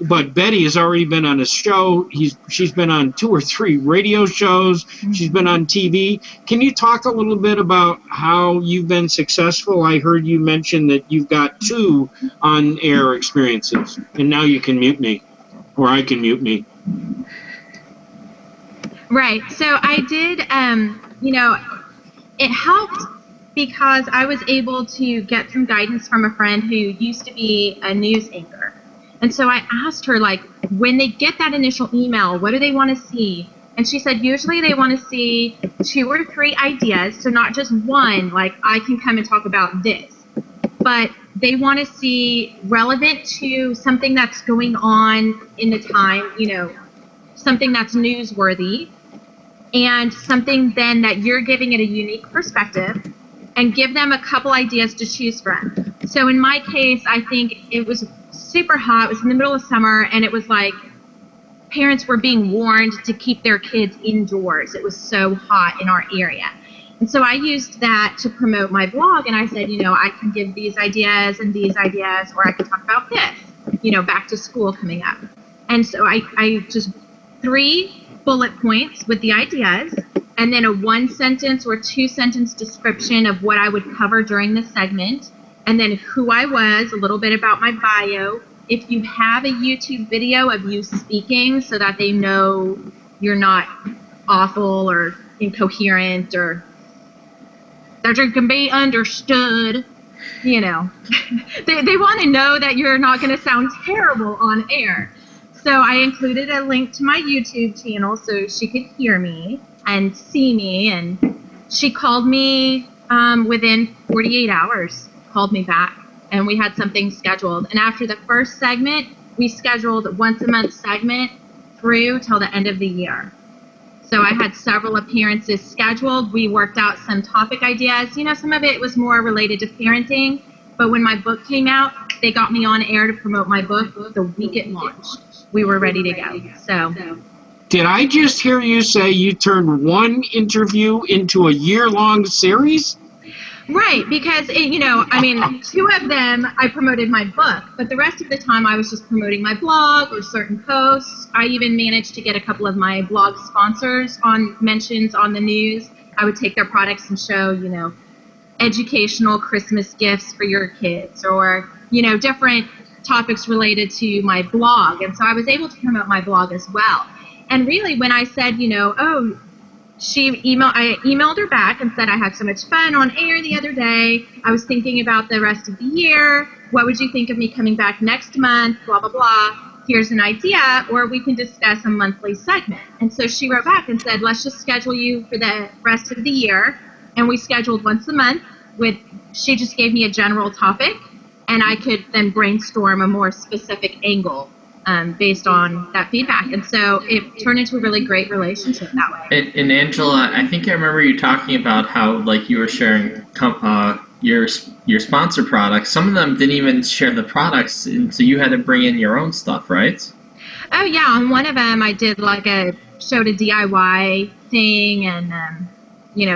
But Betty has already been on a show. She's been on 2 or 3 radio shows. She's been on TV. Can you talk a little bit about how you've been successful? I heard you mention that you've got 2 on-air experiences, and now you can mute me, or I can mute me. Right. So I did, it helped because I was able to get some guidance from a friend who used to be a news anchor. And so I asked her, like, when they get that initial email, what do they want to see? And she said, usually they want to see 2 or 3 ideas. So not just one, like, I can come and talk about this. But they want to see relevant to something that's going on in the time, something that's newsworthy, and something then that you're giving it a unique perspective, and give them a couple ideas to choose from. So in my case, I think it was super hot. It was in the middle of summer, and it was like parents were being warned to keep their kids indoors. It was so hot in our area. And so I used that to promote my blog, and I said, I can give these ideas and these ideas, or I can talk about this, back to school coming up. And so I just 3 bullet points with the ideas, and then a 1-sentence or 2-sentence description of what I would cover during the segment, and then who I was, a little bit about my bio. If you have a YouTube video of you speaking so that they know you're not awful or incoherent or that you can be understood, they want to know that you're not going to sound terrible on air. So I included a link to my YouTube channel so she could hear me and see me, and she called me within 48 hours, called me back, and we had something scheduled. And after the first segment, we scheduled a once-a-month segment through till the end of the year. So I had several appearances scheduled. We worked out some topic ideas. Some of it was more related to parenting, but when my book came out, they got me on air to promote my book the week it launched. We were ready to go. So, did I just hear you say you turned one interview into a year-long series? Right, because, 2 of them I promoted my book, but the rest of the time I was just promoting my blog or certain posts. I even managed to get a couple of my blog sponsors on mentions on the news. I would take their products and show, educational Christmas gifts for your kids, or, different topics related to my blog. And so I was able to promote my blog as well. And really, when I said, I emailed her back and said, I had so much fun on air the other day. I was thinking about the rest of the year. What would you think of me coming back next month? Blah, blah, blah. Here's an idea, or we can discuss a monthly segment. And so she wrote back and said, let's just schedule you for the rest of the year. And we scheduled once a month she just gave me a general topic, and I could then brainstorm a more specific angle based on that feedback. And so it turned into a really great relationship that way. And Angela, I think I remember you talking about how you were sharing your sponsor products. Some of them didn't even share the products, and so you had to bring in your own stuff, right? Oh yeah, on one of them I did showed a DIY thing and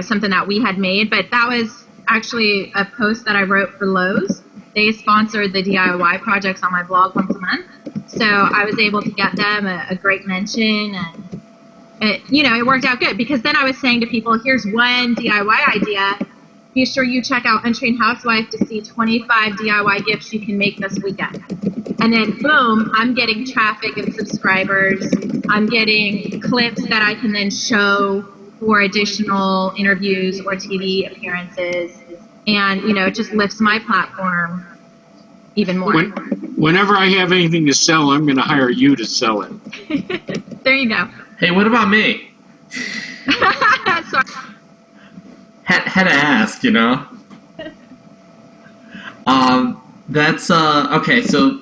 something that we had made, but that was actually a post that I wrote for Lowe's. They sponsored the DIY projects on my blog once a month. So I was able to get them a great mention, and it worked out good, because then I was saying to people, here's one DIY idea. Be sure you check out Untrained Housewife to see 25 DIY gifts you can make this weekend. And then boom, I'm getting traffic and subscribers. I'm getting clips that I can then show for additional interviews or TV appearances. And, it just lifts my platform even more. Whenever I have anything to sell, I'm going to hire you to sell it. There you go. Hey, what about me? Sorry. Had to ask, That's, okay, so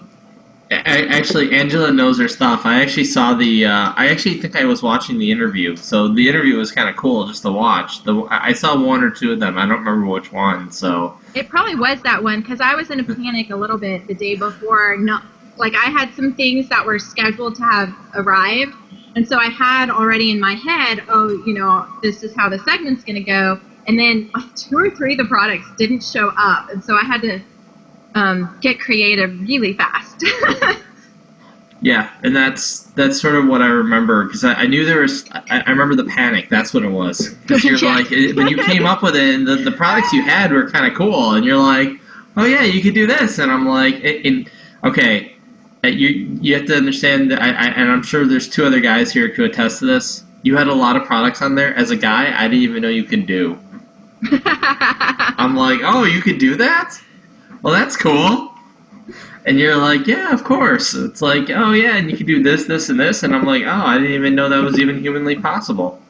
actually, Angela knows her stuff. I actually saw I actually think I was watching the interview. So the interview was kind of cool just to watch. I saw 1 or 2 of them. I don't remember which one, so. It probably was that one, because I was in a panic a little bit the day before. I had some things that were scheduled to have arrived. And so I had already in my head, this is how the segment's going to go. And then 2 or 3 of the products didn't show up. And so I had to get creative really fast. Yeah, and that's sort of what I remember, because I knew there was. I remember the panic. That's what it was. Because you're when you came up with it, and the products you had were kind of cool, and you're like, oh yeah, you could do this, and I'm like, okay, you have to understand that, and I'm sure there's 2 other guys here to attest to this. You had a lot of products on there. As a guy, I didn't even know you could do. I'm like, oh, you could do that? Well, that's cool. And you're like, yeah, of course. It's like, oh, yeah, and you can do this, this, and this. And I'm like, oh, I didn't even know that was even humanly possible.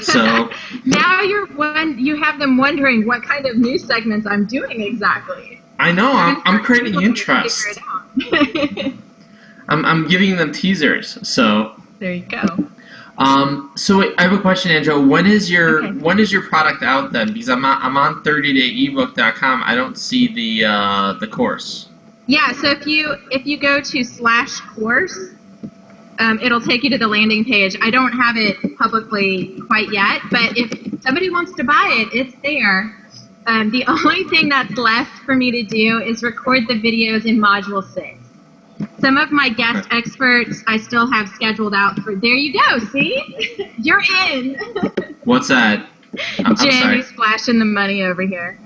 So now you have them wondering what kind of news segments I'm doing exactly. I know. I'm creating interest. I'm giving them teasers. So there you go. So wait, I have a question, Angela. When is your Okay. product out then? Because I'm on 30dayebook.com. I don't see the course. Yeah, so if you go to /course, it'll take you to the landing page. I don't have it publicly quite yet, but if somebody wants to buy it, it's there. The only thing that's left for me to do is record the videos in Module 6. Some of my guest experts I still have scheduled out for. There you go. See, you're in. What's that? I'm Jim, sorry. he's flashing the money over here.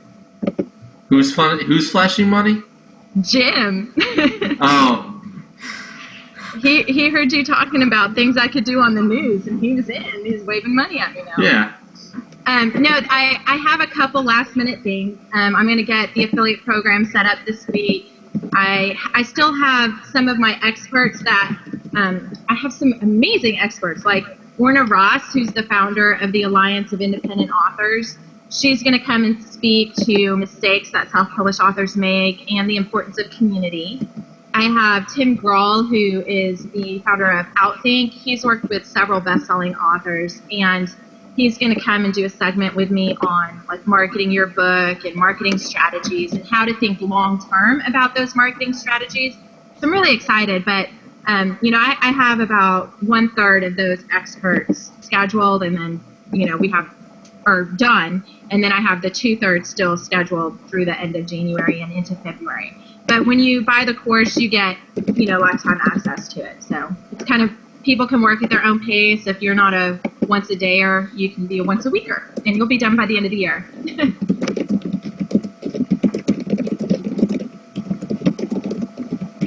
Who's flashing money? Jim. Oh, He heard you talking about things I could do on the news, and he was in. He's waving money at me now. yeah. No, I have a couple last minute things. I'm going to get the affiliate program set up this week. I still have some of my experts that I have some amazing experts like Orna Ross, who's the founder of the Alliance of Independent Authors. She's going to come and speak to mistakes that self-published authors make and the importance of community. I have Tim Grahl, who is the founder of Outthink. He's worked with several best-selling authors, and he's going to come and do a segment with me on like marketing your book and marketing strategies and how to think long-term about those marketing strategies. So I'm really excited, but I have about 1/3 of those experts scheduled, and then we are done, and then I have the 2/3 still scheduled through the end of January and into February. But when you buy the course, you get lifetime access to it. So it's kind of, people can work at their own pace. If you're not a once a dayer, you can be a once a weeker, and you'll be done by the end of the year.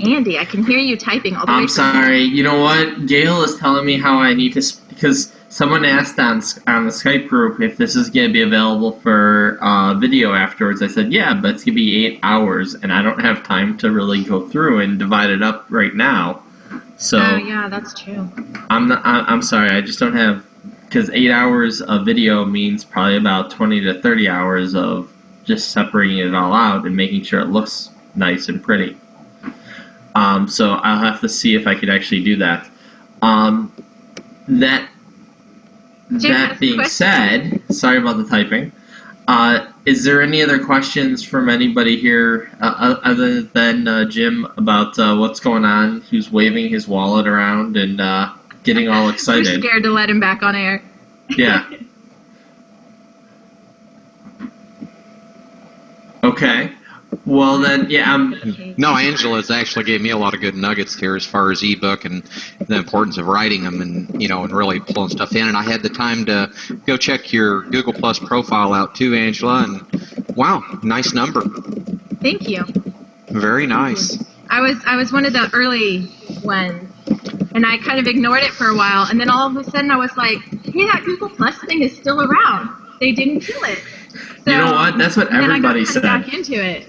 Andy, I can hear you typing all the way. I'm sorry. You know what? Gail is telling me how I need to because someone asked on the Skype group if this is going to be available for video afterwards. I said, yeah, but it's going to be 8 hours, and I don't have time to really go through and divide it up right now. So Oh yeah, that's true. I'm sorry. I just don't have, because 8 hours of video means probably about 20 to 30 hours of just separating it all out and making sure it looks nice and pretty. So I'll have to see if I could actually do that. That being said, sorry about the typing. Is there any other questions from anybody here other than Jim about what's going on? Who's waving his wallet around and getting all excited? We're scared to let him back on air. Yeah. Okay. Well then, yeah. No, Angela's actually gave me a lot of good nuggets here as far as ebook and the importance of writing them and and really pulling stuff in. And I had the time to go check your Google Plus profile out too, Angela. And wow, nice number. Thank you. Very nice. I was one of the early ones, and I kind of ignored it for a while, and then all of a sudden I was like, hey, that Google Plus thing is still around. They didn't kill it. So, you know what? That's what everybody said. Then I got back into it.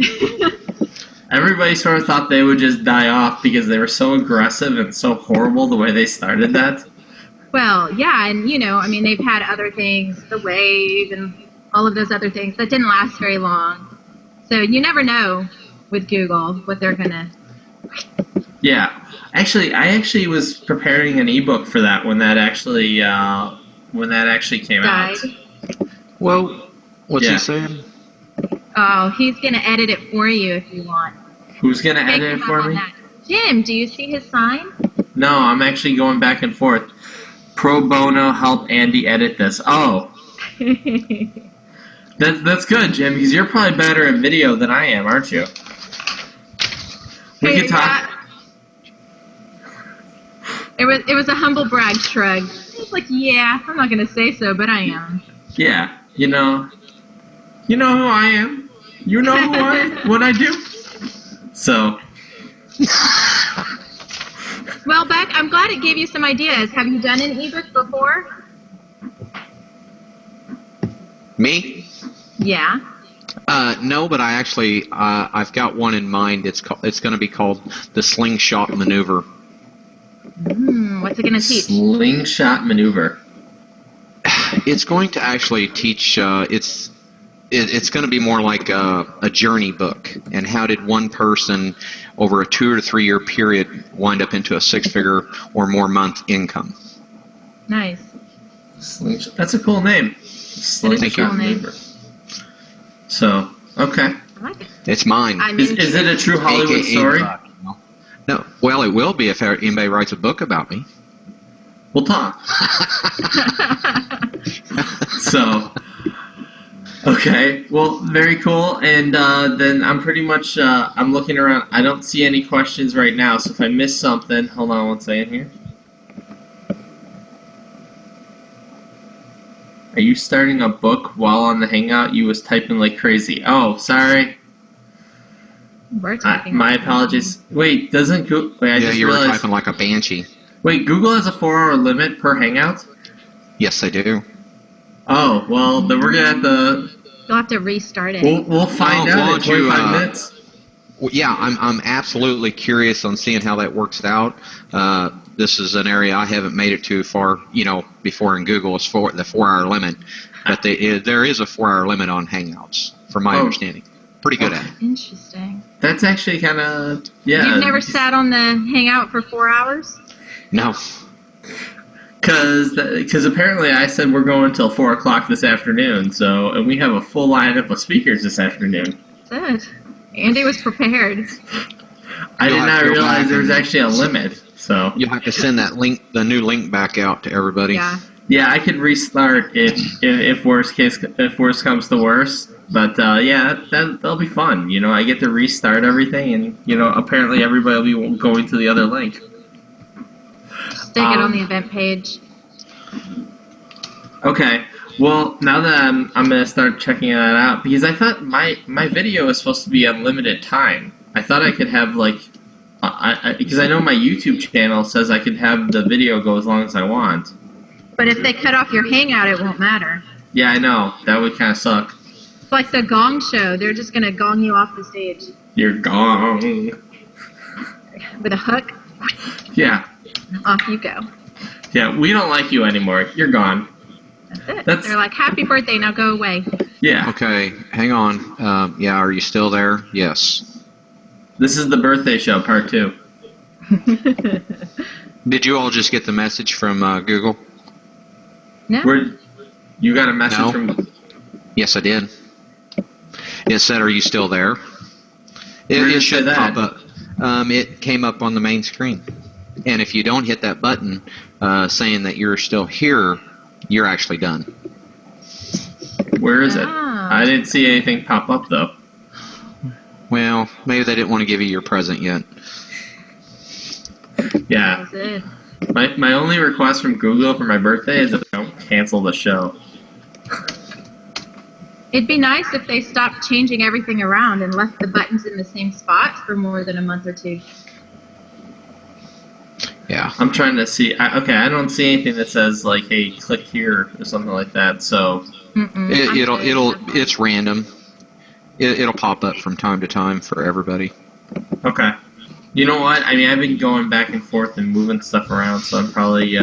Everybody sort of thought they would just die off because they were so aggressive and so horrible the way they started that. Well, yeah, and they've had other things, the Wave and all of those other things that didn't last very long. So you never know with Google what they're gonna. Yeah, I actually was preparing an ebook for that when that actually came out. Well, what's Yeah. he saying? Oh, he's gonna edit it for you if you want. Who's gonna Take edit him it up for on me? that. Jim, do you see his sign? No, I'm actually going back and forth. Pro bono, help Andy edit this. Oh, that's good, Jim, because you're probably better at video than I am, aren't you? We Hey, could talk. It was a humble brag shrug. He's like, yeah, I'm not gonna say so, but I am. Yeah, you know who I am. You know what I do. So. Well, Beck, I'm glad it gave you some ideas. Have you done an ebook before? Me? Yeah. No, but I actually I've got one in mind. It's going to be called the Slingshot Maneuver. What's it going to teach? Slingshot Maneuver. It's going to actually teach. It's going to be more like a journey book. And how did one person over a 2 or 3 year period wind up into a 6-figure or more month income? Nice. Slingshot. That's a cool name. Slingshot name. Maneuver. So, okay. I like it. It's mine. Is it a true Hollywood AKA story? Buck, you know? No. Well, it will be if anybody writes a book about me. We'll talk. So, okay. Well, very cool. And then I'm pretty much, I'm looking around. I don't see any questions right now. So if I miss something, hold on one second here. Are you starting a book while on the Hangout? You was typing like crazy. Oh, sorry. We're typing. My apologies. Wait, doesn't Google... Wait, I just you were realized... typing like a banshee. Wait, Google has a 4-hour limit per Hangout? Yes, they do. Oh, well, then we're going to have to... You'll have to restart it. We'll find out in 25 minutes. Well, yeah, I'm absolutely curious on seeing how that works out. This is an area I haven't made it too far, before in Google. It's for the 4-hour limit, but there is a 4-hour limit on Hangouts, from my understanding. Pretty good at it. Interesting. That's actually kind of You've never sat on the Hangout for 4 hours? No. Because apparently I said we're going till 4 o'clock this afternoon, and we have a full lineup of speakers this afternoon. Good. Andy was prepared. I did not realize there was actually a limit. So you'll have to send that link, the new link, back out to everybody. Yeah. Yeah, I could restart if worst comes to worst. But that'll be fun. I get to restart everything, and apparently everybody will be going to the other link. Stick it on the event page. Okay. Well, now that I'm gonna start checking that out, because I thought my video is supposed to be unlimited time. I thought I could have because I know my YouTube channel says I could have the video go as long as I want. But if they cut off your Hangout, it won't matter. Yeah, I know. That would kind of suck. It's like the Gong Show. They're just gonna gong you off the stage. You're gone. With a hook. Yeah. Off you go. Yeah, we don't like you anymore. You're gone. That's it. They're like, happy birthday, now go away. Yeah. Okay, hang on. Are you still there? Yes. This is the birthday show, part 2. Did you all just get the message from Google? No. You got a message from... Yes, I did. It said, "Are you still there?" It should pop up. It came up on the main screen. And if you don't hit that button saying that you're still here, you're actually done. Where is it? I didn't see anything pop up, though. Well, maybe they didn't want to give you your present yet. Yeah. My only request from Google for my birthday is that they don't cancel the show. It'd be nice if they stopped changing everything around and left the buttons in the same spot for more than a month or 2. Yeah. I'm trying to see. I don't see anything that says like, "Hey, click here" or something like that. So it's random. It'll pop up from time to time for everybody. Okay. You know what? I mean, I've been going back and forth and moving stuff around, so I'm probably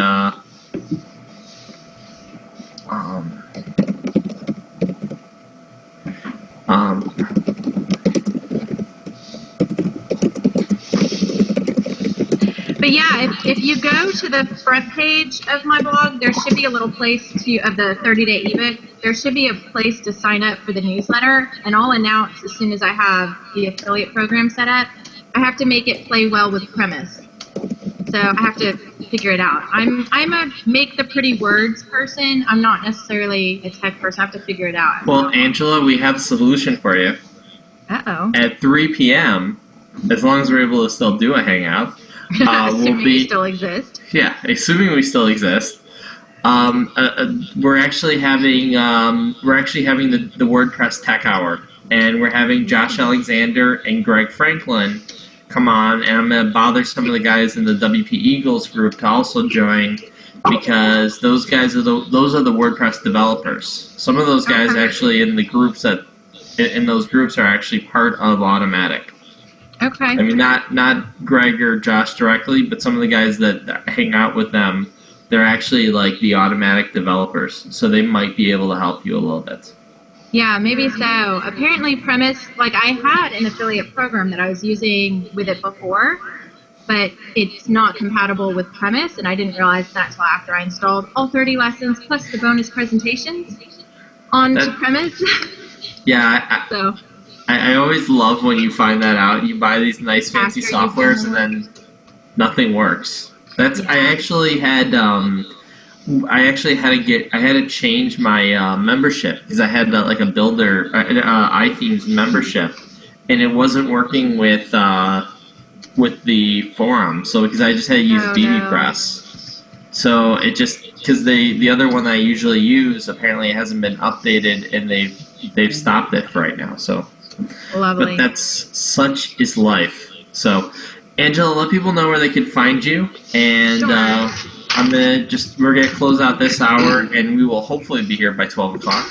But yeah, if you go to the front page of my blog, there should be a little place of the 30-day ebook. There should be a place to sign up for the newsletter, and I'll announce as soon as I have the affiliate program set up. I have to make it play well with premise, so I have to figure it out. I'm a make the pretty words person. I'm not necessarily a tech person. I have to figure it out. Well, Angela, we have a solution for you. Uh-oh. At 3 p.m., as long as we're able to still do a hangout, assuming we still exist. Yeah, assuming we still exist. We're actually having the WordPress Tech Hour, and we're having Josh Alexander and Greg Franklin come on, and I'm going to bother some of the guys in the WP Eagles group to also join, because those guys are those are the WordPress developers. Some of those guys actually in those groups are actually part of Automatic. Okay. I mean, not Greg or Josh directly, but some of the guys that hang out with them, they're actually like the Automatic developers, so they might be able to help you a little bit. Yeah, maybe so. Apparently Premise, like I had an affiliate program that I was using with it before, but it's not compatible with Premise, and I didn't realize that until after I installed all 30 lessons plus the bonus presentations onto Premise. Yeah, So I always love when you find that out. You buy these nice fancy softwares and then nothing works. I actually had to change my membership because I had like a builder iThemes membership, and it wasn't working with the forum. So because I just had to use BBPress, so it just because the other one I usually use apparently hasn't been updated, and they've stopped it for right now. So lovely. But that's such is life. So Angela, let people know where they can find you, and Sure. we're gonna close out this hour, and we will hopefully be here by 12 o'clock.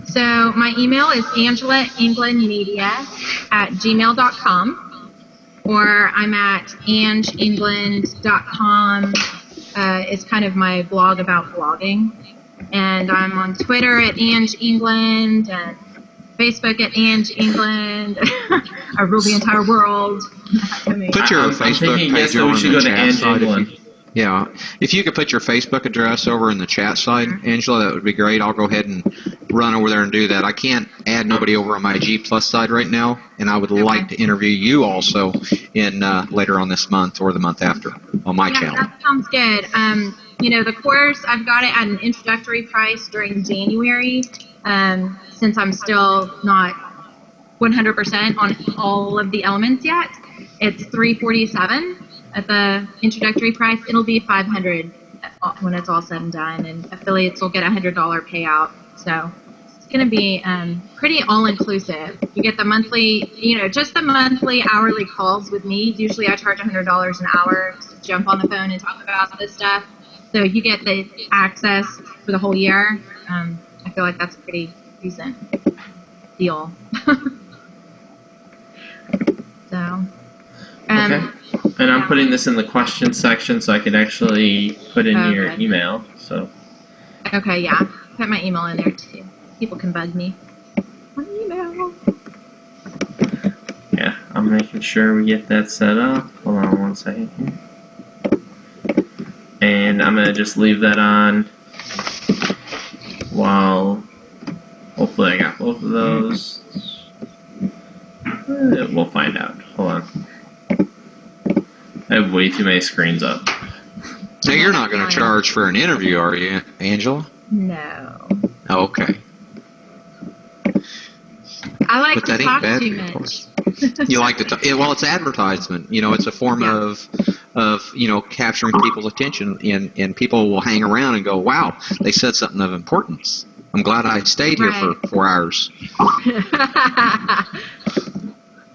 So my email is angelaenglandmedia@gmail.com, or I'm at angeengland.com. It's kind of my blog about blogging, and I'm on Twitter at Ange England and Facebook at Ange England. I rule the entire world. Put your Facebook page over in the chat side. Yeah, if you could put your Facebook address over in the chat side, Angela, that would be great. I'll go ahead and run over there and do that. I can't add nobody over on my G Plus side right now, and I would like to interview you also in later on this month or the month after on my channel. That sounds good. The course, I've got it at an introductory price during January, since I'm still not 100% on all of the elements yet. It's $347 at the introductory price. It'll be $500 when it's all said and done, and affiliates will get a $100 payout. So it's going to be pretty all-inclusive. You get the monthly, just the monthly hourly calls with me. Usually I charge $100 an hour to jump on the phone and talk about this stuff. So you get the access for the whole year. I feel like that's a pretty decent deal. So. Okay. And I'm putting this in the question section so I can actually put in your email. So. Okay, yeah. Put my email in there too. People can bug me. My email. Yeah, I'm making sure we get that set up. Hold on one second here. And I'm going to just leave that on while hopefully I got both of those. We'll find out. Hold on. I have way too many screens up. Now, you're not going to charge for an interview, are you, Angela? No. Oh, okay. I like to talk too much. You like to talk. Well, it's advertisement. It's a form of capturing people's attention, and people will hang around and go, wow, they said something of importance. I'm glad I stayed here for 4 hours.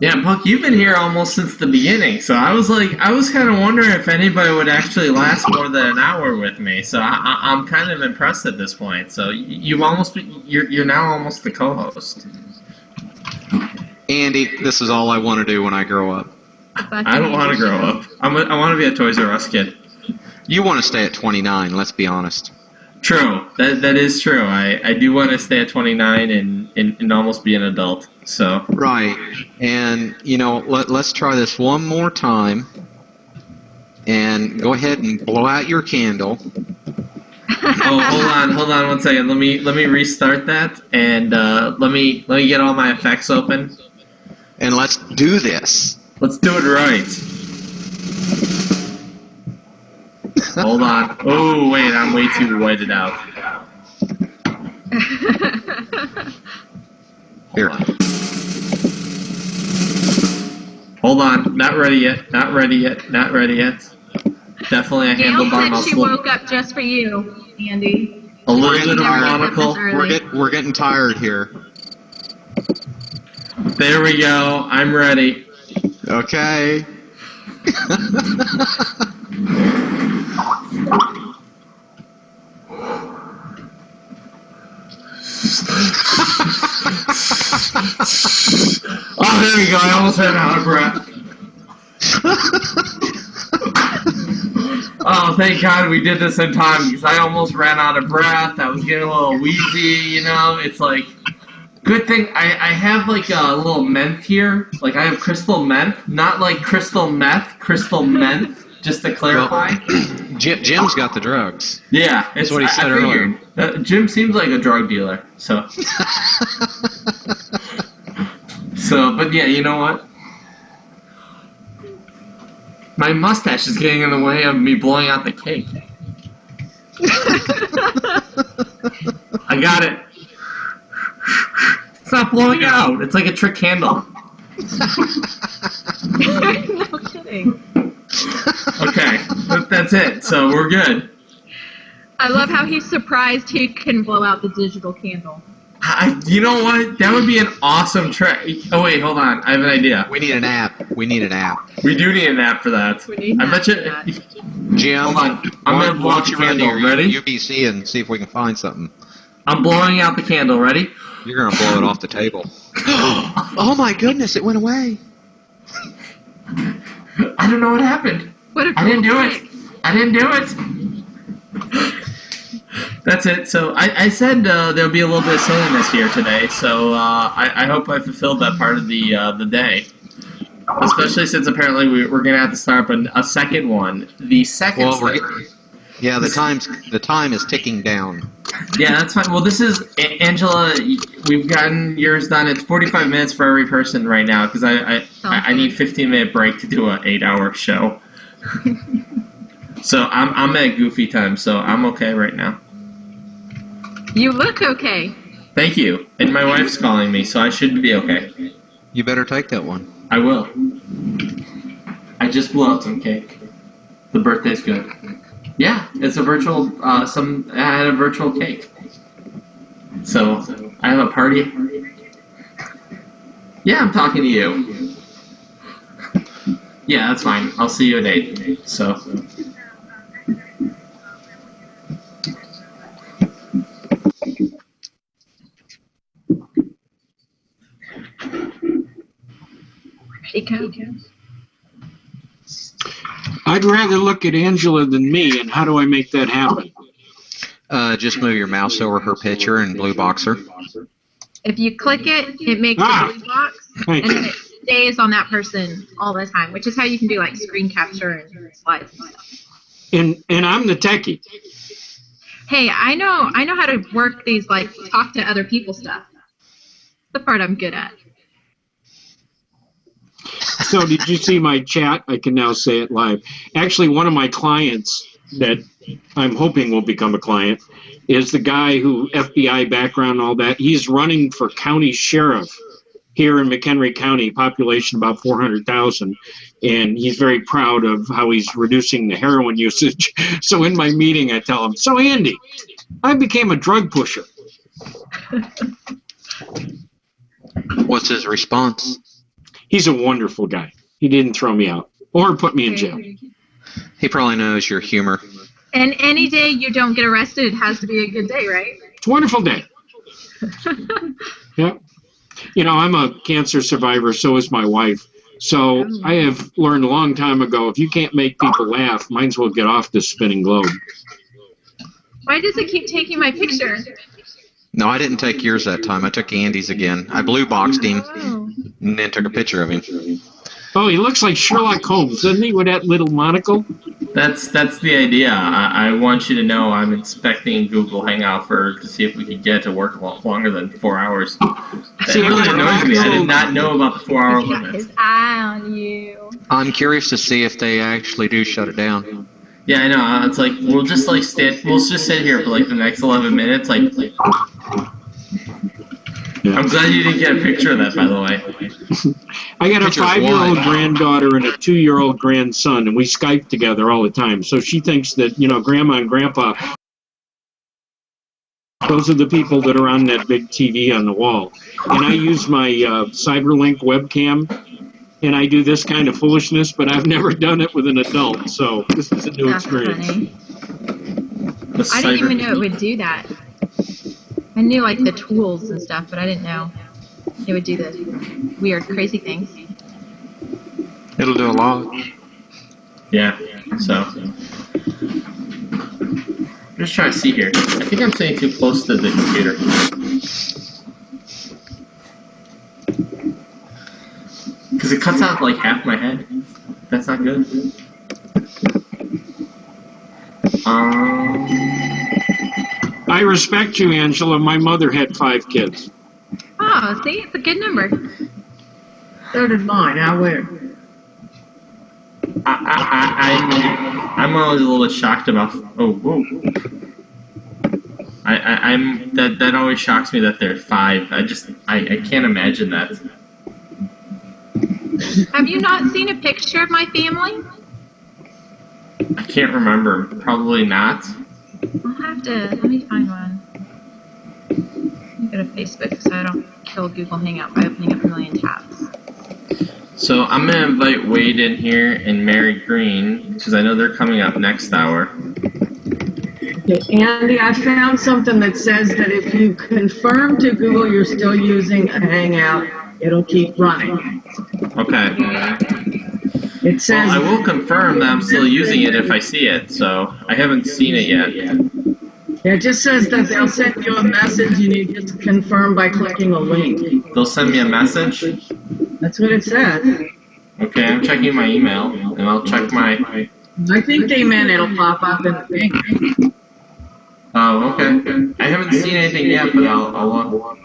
Yeah, Puck, you've been here almost since the beginning, so I was kind of wondering if anybody would actually last more than an hour with me. So I'm kind of impressed at this point. So you're now almost the co-host. Andy, this is all I want to do when I grow up. I don't want to grow up. I want to be a Toys R Us kid. You want to stay at 29, let's be honest. True. That is true. I do want to stay at 29 and almost be an adult. So. Right. And, let's try this one more time. And go ahead and blow out your candle. Oh, hold on 1 second. Let me restart that, and let me get all my effects open. And let's do this. Let's do it right. Hold on. Oh, wait, I'm way too whited out. Here. Hold on. Not ready yet. Not ready yet. Not ready yet. Definitely a handlebar muscle. She woke up just for you, Andy. A little bit of monocle. We're getting tired here. There we go. I'm ready. Okay. Oh, there we go. I almost ran out of breath. Oh, thank God we did this in time because I almost ran out of breath. I was getting a little wheezy, It's like, Good thing I have like a little menthe here. Like I have crystal menthe, not like crystal meth, crystal menthe. Just to clarify. Well, Jim's got the drugs. Yeah, that's what he said earlier. Jim seems like a drug dealer, so. But yeah, you know what? My mustache is getting in the way of me blowing out the cake. I got it. It's not blowing out. It's like a trick candle. No kidding. Okay, that's it. So we're good. I love how he's surprised he can blow out the digital candle. You know what? That would be an awesome trick. Oh wait, hold on. I have an idea. We need an app. We need an app. We do need an app for that. I bet you. Jim, hold on. I'm gonna blow out the candle. Ready? UPC and see if we can find something. I'm blowing out the candle. Ready? You're gonna blow it off the table. Oh my goodness! It went away. I don't know what happened. I didn't do it. I didn't do it. That's it. So I said there'll be a little bit of silliness here today. So I hope I fulfilled that part of the day. Especially since apparently we're gonna have to start up a second one. The second. Well, yeah, the time is ticking down. Yeah, that's fine. Well, this is Angela. We've gotten yours done. It's 45 minutes for every person right now because I need 15-minute break to do an 8-hour show. So I'm at goofy time, so I'm okay right now. You look okay. Thank you. And my wife's calling me, so I should be okay. You better take that one. I will. I just blew out some cake. The birthday's good. Yeah, it's a virtual. I had a virtual cake. So I have a party. Yeah, I'm talking to you. Yeah, that's fine. I'll see you at 8. So. I'd rather look at Angela than me, and how do I make that happen? Just move your mouse over her picture and blue box her. If you click it, it makes a blue box, and it stays on that person all the time, which is how you can do like screen capture and slides and stuff. And I'm the techie. Hey, I know how to work these like talk to other people stuff. The part I'm good at. So did you see my chat? I can now say it live. Actually, one of my clients that I'm hoping will become a client is the guy who, FBI background, all that. He's running for county sheriff here in McHenry County, population about 400,000. And he's very proud of how he's reducing the heroin usage. So in my meeting, I tell him, so Andy, I became a drug pusher. What's his response? He's a wonderful guy. He didn't throw me out or put me in jail. He probably knows your humor. And any day you don't get arrested, it has to be a good day, right? It's a wonderful day. Yeah. You know, I'm a cancer survivor, so is my wife. So I have learned a long time ago, if you can't make people laugh, might as well get off this spinning globe. Why does it keep taking my picture? No, I didn't take yours that time. I took Andy's again. I blue boxed him and then took a picture of him. Oh, he looks like Sherlock Holmes, doesn't he, with that little monocle? That's the idea. I want you to know I'm inspecting Google Hangout to see if we can get it to work a lot longer than 4 hours. It really annoys me. I did not know about the 4-hour limit. Got his eye on you. I'm curious to see if they actually do shut it down. Yeah, I know. It's like we'll just sit here for like the next 11 minutes. Yeah. I'm glad you didn't get a picture of that, by the way. I got a 5-year-old granddaughter and a 2-year-old grandson, and we Skype together all the time. So she thinks that, you know, Grandma and Grandpa, those are the people that are on that big TV on the wall. And I use my CyberLink webcam, and I do this kind of foolishness, but I've never done it with an adult. So this is a new experience. Funny. I didn't even know it would do that. I knew like the tools and stuff, but I didn't know it would do the weird, crazy things. It'll do a lot. Yeah, so. I'm just trying to see here. I think I'm sitting too close to the computer. Because it cuts out like half my head. That's not good. I respect you, Angela. My mother had 5 kids. Oh, see, it's a good number. So did mine. How weird. I'm always a little bit shocked about. Oh, whoa. That always shocks me that they're 5. I can't imagine that. Have you not seen a picture of my family? I can't remember. Probably not. I'll have to, let me find one. Let me go to Facebook so I don't kill Google Hangout by opening up a million tabs. So I'm going to invite Wade in here and Mary Green, because I know they're coming up next hour. Okay, Andy, I found something that says that if you confirm to Google you're still using a Hangout, it'll keep running. Okay. It says. Well, I will confirm that I'm still using it if I see it, so I haven't seen it yet. Yeah, it just says that they'll send you a message and you just confirm by clicking a link. They'll send me a message? That's what it says. Okay, I'm checking my email, and I'll check my... I think they meant it'll pop up in the thing. Oh, okay. I haven't seen anything yet, but I'll look.